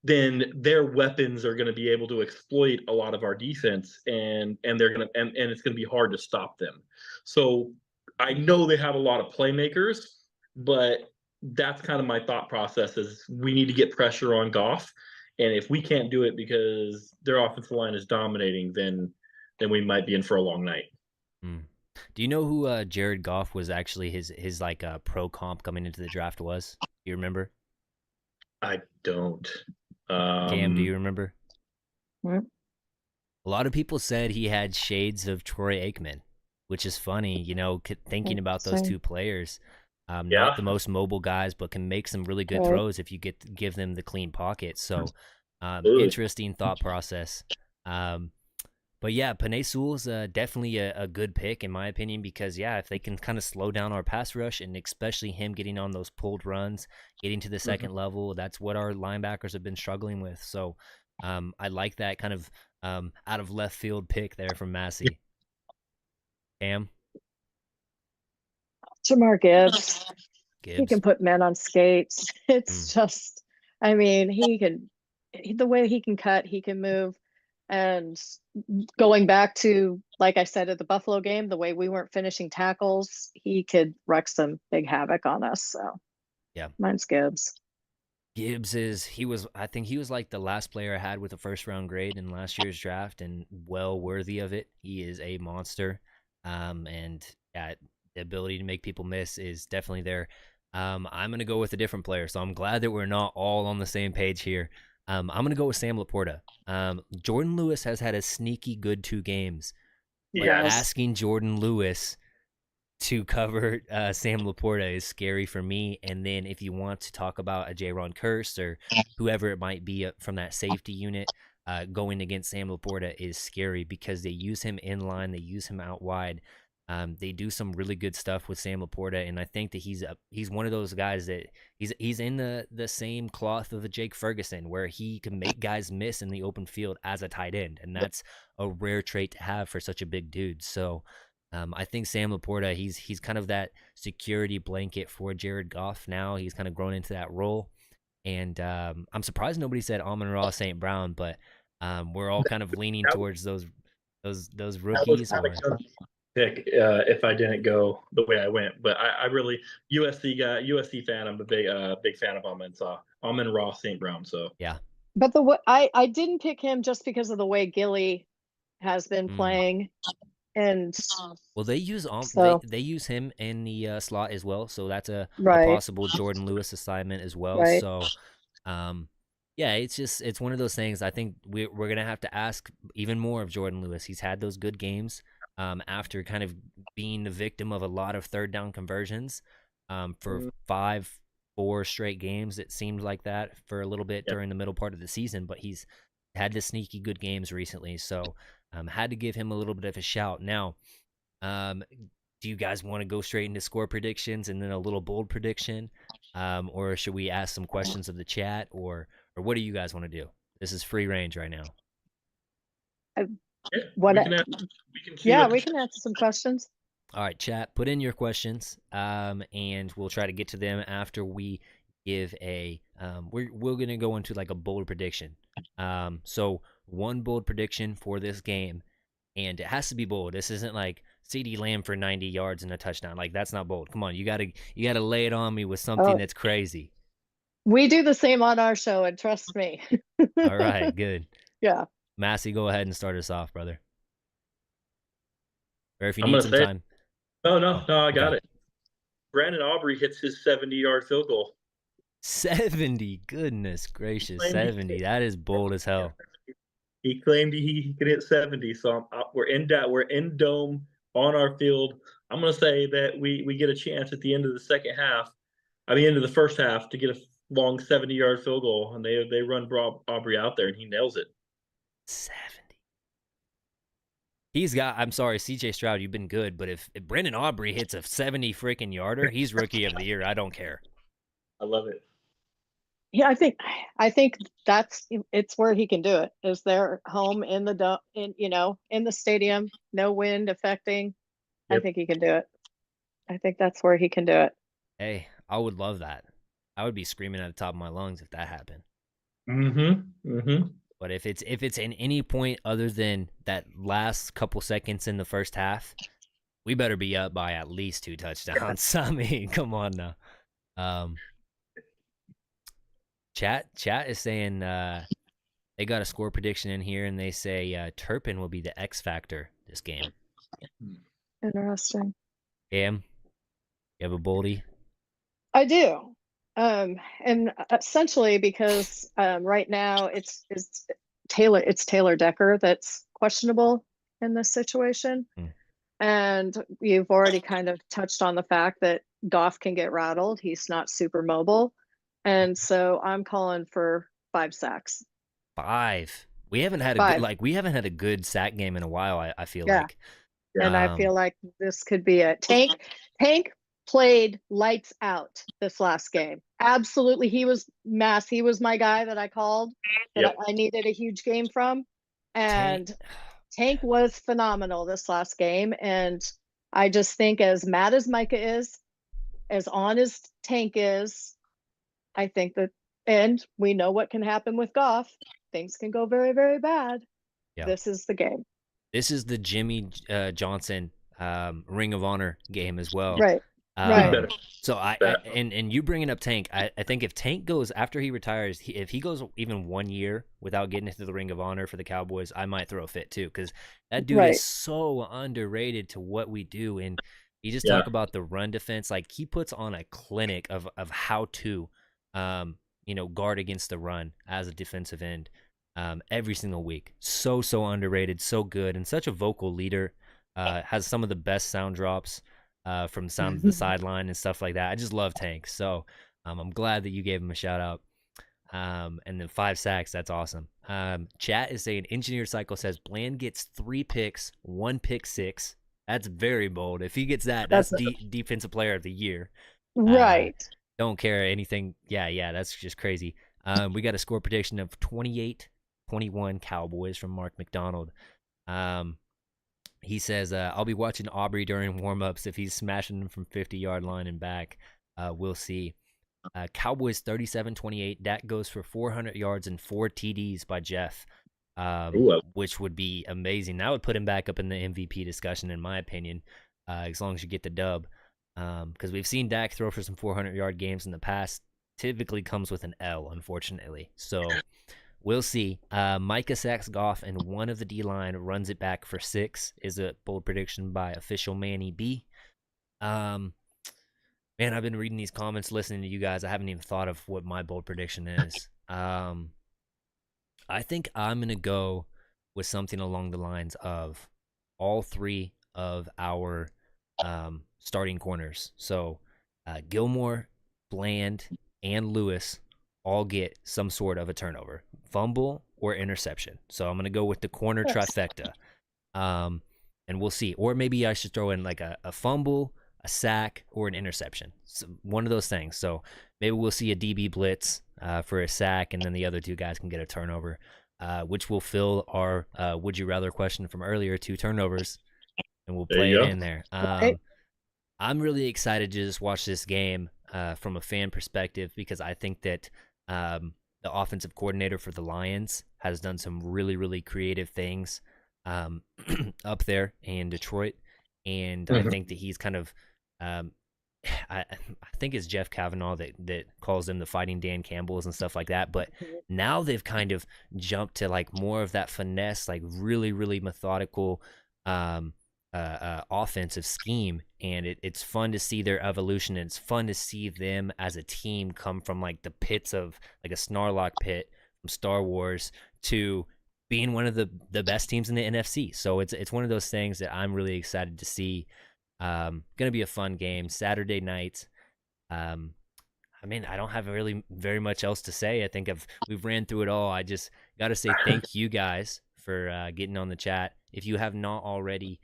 then their weapons are going to be able to exploit a lot of our defense, and they're going to and it's going to be hard to stop them. So I know they have a lot of playmakers, but that's kind of my thought process is we need to get pressure on Goff. And if we can't do it because their offensive line is dominating, then we might be in for a long night. Do you know who Jared Goff was actually his like pro comp coming into the draft was? Do you remember? I don't. Cam, do you remember? What? A lot of people said he had shades of Troy Aikman, which is funny, thinking about those two players. Not the most mobile guys, but can make some really good throws if you give them the clean pocket. So interesting thought process. But yeah, Penei Sewell's definitely a good pick in my opinion because if they can kind of slow down our pass rush and especially him getting on those pulled runs, getting to the second level, that's what our linebackers have been struggling with. So I like that kind of out of left field pick there from Massey. Cam? Jamar Gibbs. He can put men on skates. It's just, I mean, the way he can cut, he can move. And going back to, like I said, at the Buffalo game, the way we weren't finishing tackles, he could wreak some big havoc on us. So mine's Gibbs. Gibbs I think he was like the last player I had with a first round grade in last year's draft and well worthy of it. He is a monster. And the ability to make people miss is definitely there. I'm going to go with a different player. So I'm glad that we're not all on the same page here. I'm going to go with Sam Laporta. Jordan Lewis has had a sneaky good 2 games. But asking Jordan Lewis to cover Sam Laporta is scary for me. And then if you want to talk about a Jaron Kearse or whoever it might be from that safety unit, going against Sam Laporta is scary because they use him in line, they use him out wide. They do some really good stuff with Sam Laporta, and I think that he's one of those guys that he's in the same cloth of a Jake Ferguson, where he can make guys miss in the open field as a tight end, and that's a rare trait to have for such a big dude. So I think Sam Laporta, he's kind of that security blanket for Jared Goff now. He's kind of grown into that role, and I'm surprised nobody said Amon-Ra St. Brown, but we're all kind of leaning towards those those That was rookies kind or of a pick if I didn't go the way I went. But I really USC fan. I'm a big fan of Amon Ross St. Brown. So yeah. But I didn't pick him just because of the way Gilly has been Mm. playing, and Well, so they use him in the slot as well, so that's a right, possible Jordan Lewis assignment as well. right. So, um, yeah, it's one of those things. I think we're gonna have to ask even more of Jordan Lewis. He's had those good games after kind of being the victim of a lot of third down conversions for mm, 4 straight games. It seemed like that for a little bit yeah. during the middle part of the season, but he's had the sneaky good games recently. So, had to give him a little bit of a shout. Now, um, do you guys want to go straight into score predictions and then a little bold prediction, or should we ask some questions of the chat, or what do you guys want to do? This is free range right now. Yeah, What? we can see Yeah, what we can answer some questions. All right, chat, put in your questions, and we'll try to get to them after we give a. We're gonna go into like a bold prediction. So one bold prediction for this game, and it has to be bold. This isn't like CD Lamb for 90 yards and a touchdown. Like that's not bold. Come on, you gotta lay it on me with something Oh, that's crazy. we do the same on our show, and trust me. All right, good. Yeah. Massey, go ahead and start us off, brother. Or if you I'm need gonna some say. time. Oh Oh, no, I got okay. it. Brandon Aubrey hits his 70-yard field goal. 70. Goodness gracious, Claimed he 70. That is bold as hell. He claimed he could hit 70. So we're in dome on our field. I'm gonna say that we get a chance at the end of the second half, at the end of the first half, to get a long 70-yard field goal, and they run Aubrey out there, and he nails it. 70. I'm sorry, CJ Stroud, you've been good, but if Brandon Aubrey hits a 70 freaking yarder, he's rookie of the year. I don't care. I love it. Yeah, I think it's where he can do it. Is their home in in the stadium, no wind affecting. I Yep. think he can do it. I think that's where he can do it. Hey, I would love that. I would be screaming at the top of my lungs if that happened. Mm-hmm. Mm-hmm. But if it's in any point other than that last couple seconds in the first half, we better be up by at least 2 touchdowns. I mean, come on now. Chat is saying they got a score prediction in here, and they say Turpin will be the X factor this game. Interesting. Cam, you have a boldy? I do. And essentially because right now it's Taylor Decker that's questionable in this situation. Hmm. And you've already kind of touched on the fact that Goff can get rattled. He's not super mobile. And so I'm calling for 5 sacks. 5. We haven't had a good 5. we haven't had a good sack game in a while. I feel Yeah. like. And I feel like this could be a Tank played lights out this last game. Absolutely. He was my guy that I called that Yep. I needed a huge game from. And Tank was phenomenal this last game. And I just think as mad as Micah is, as on as Tank is, I think that, and we know what can happen with Goff. Things can go very, very bad. Yeah. This is the game. This is the Jimmy Johnson Ring of Honor game as well. Right. Right. So and you bringing up Tank, I think if Tank goes after he retires, if he goes even 1 year without getting into the Ring of Honor for the Cowboys, I might throw a fit too, because that dude is so underrated to what we do. And you just talk about the run defense, like he puts on a clinic of how to guard against the run as a defensive end every single week. So underrated, so good, and such a vocal leader. Has some of the best sound drops from sound of the sideline and stuff like that. I just love Tank. So I'm glad that you gave him a shout out. And then 5 sacks, that's awesome. Chat is saying Engineered Cycle says Bland gets 3 picks, 1 pick 6. That's very bold. If he gets that's defensive player of the year. Right. Don't care anything. Yeah, that's just crazy. We got a score prediction of 28-21 Cowboys from Mark McDonald. He says, I'll be watching Aubrey during warm-ups if he's smashing them from 50-yard line and back. We'll see. Cowboys 37-28. Dak goes for 400 yards and 4 TDs by Jeff. which would be amazing. That would put him back up in the MVP discussion, in my opinion, as long as you get the dub. Because we've seen Dak throw for some 400-yard games in the past. Typically comes with an L, unfortunately. So we'll see. Micah sacks Goff, and one of the D-line runs it back for 6 is a bold prediction by official Manny B. Man, I've been reading these comments, listening to you guys. I haven't even thought of what my bold prediction is. I think I'm going to go with something along the lines of all 3 of our starting corners. So Gilmore, Bland, and Lewis all get some sort of a turnover, fumble or interception. So I'm going to go with the corner trifecta. And we'll see. Or maybe I should throw in like a fumble, a sack, or an interception. So one of those things. So maybe we'll see a DB blitz for a sack, and then the other 2 guys can get a turnover, which will fill our would you rather question from earlier, 2 turnovers, and we'll play it in there. I'm really excited to just watch this game from a fan perspective, because I think that the offensive coordinator for the Lions has done some really, really creative things up there in Detroit. And I think that he's kind of I think it's Jeff Kavanaugh that calls them the Fighting Dan Campbells and stuff like that. But now they've kind of jumped to like more of that finesse, like really, really methodical offensive scheme. And it's fun to see their evolution. And it's fun to see them as a team come from like the pits of like a Snarlock pit from Star Wars to being one of the best teams in the NFC. So it's one of those things that I'm really excited to see. Gonna be a fun game Saturday night. I mean, I don't have really very much else to say. I think we've ran through it all. I just got to say thank you guys for getting on the chat. If you have not already,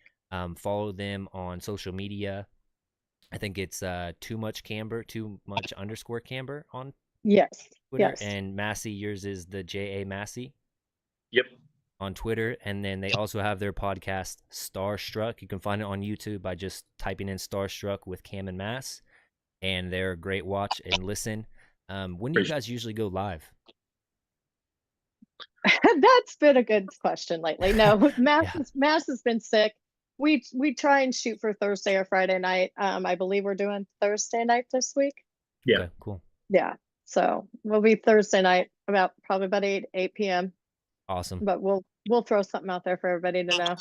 follow them on social media. I think it's too much _ Camber on Yes. Twitter. Yes. And Massey, yours is the JA Massey. Yep. On Twitter. And then they also have their podcast Starstruck. You can find it on YouTube by just typing in Starstruck with Cam and Mass, and they're a great watch and listen. When do you guys usually go live? That's been a good question lately. No, Mass has been sick. We try and shoot for Thursday or Friday night. I believe we're doing Thursday night this week. Yeah. Okay, cool. Yeah. So we'll be Thursday night probably about 8 p.m. Awesome. But we'll throw something out there for everybody to know.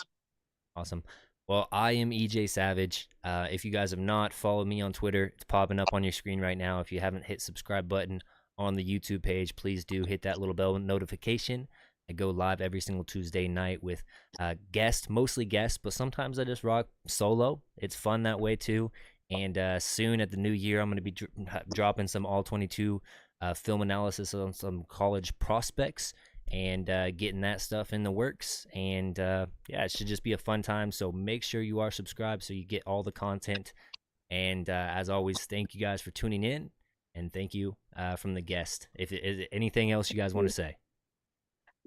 Awesome. Well, I am EJ Savage. If you guys have not followed me on Twitter, it's popping up on your screen right now. If you haven't hit subscribe button on the YouTube page, please do hit that little bell notification. I go live every single Tuesday night with guests, mostly guests, but sometimes I just rock solo. It's fun that way too. And soon at the new year, I'm going to be dropping some all-22 film analysis on some college prospects and getting that stuff in the works. And yeah, it should just be a fun time. So make sure you are subscribed so you get all the content. And as always, thank you guys for tuning in, and thank you from the guest. Is anything else you guys want to say?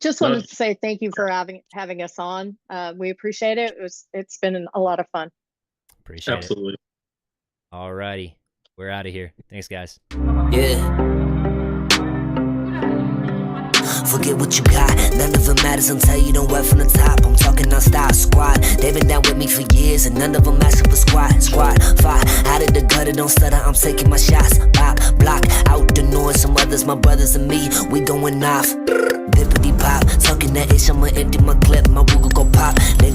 Just wanted to say thank you for having us on. We appreciate it. It's been a lot of fun. Appreciate it. Absolutely. All righty. We're out of here. Thanks, guys. Yeah. Forget what you got, none of it matters until you don't work from the top. I'm talking non-stop, squad. They've been down with me for years, and none of them asking for squad. Fight, out of the gutter, don't stutter, I'm taking my shots. Pop, block, out the noise, some others, my brothers and me, we going off. Bippity pop, talking that ish, I'ma empty my clip, my Google go pop. Nigga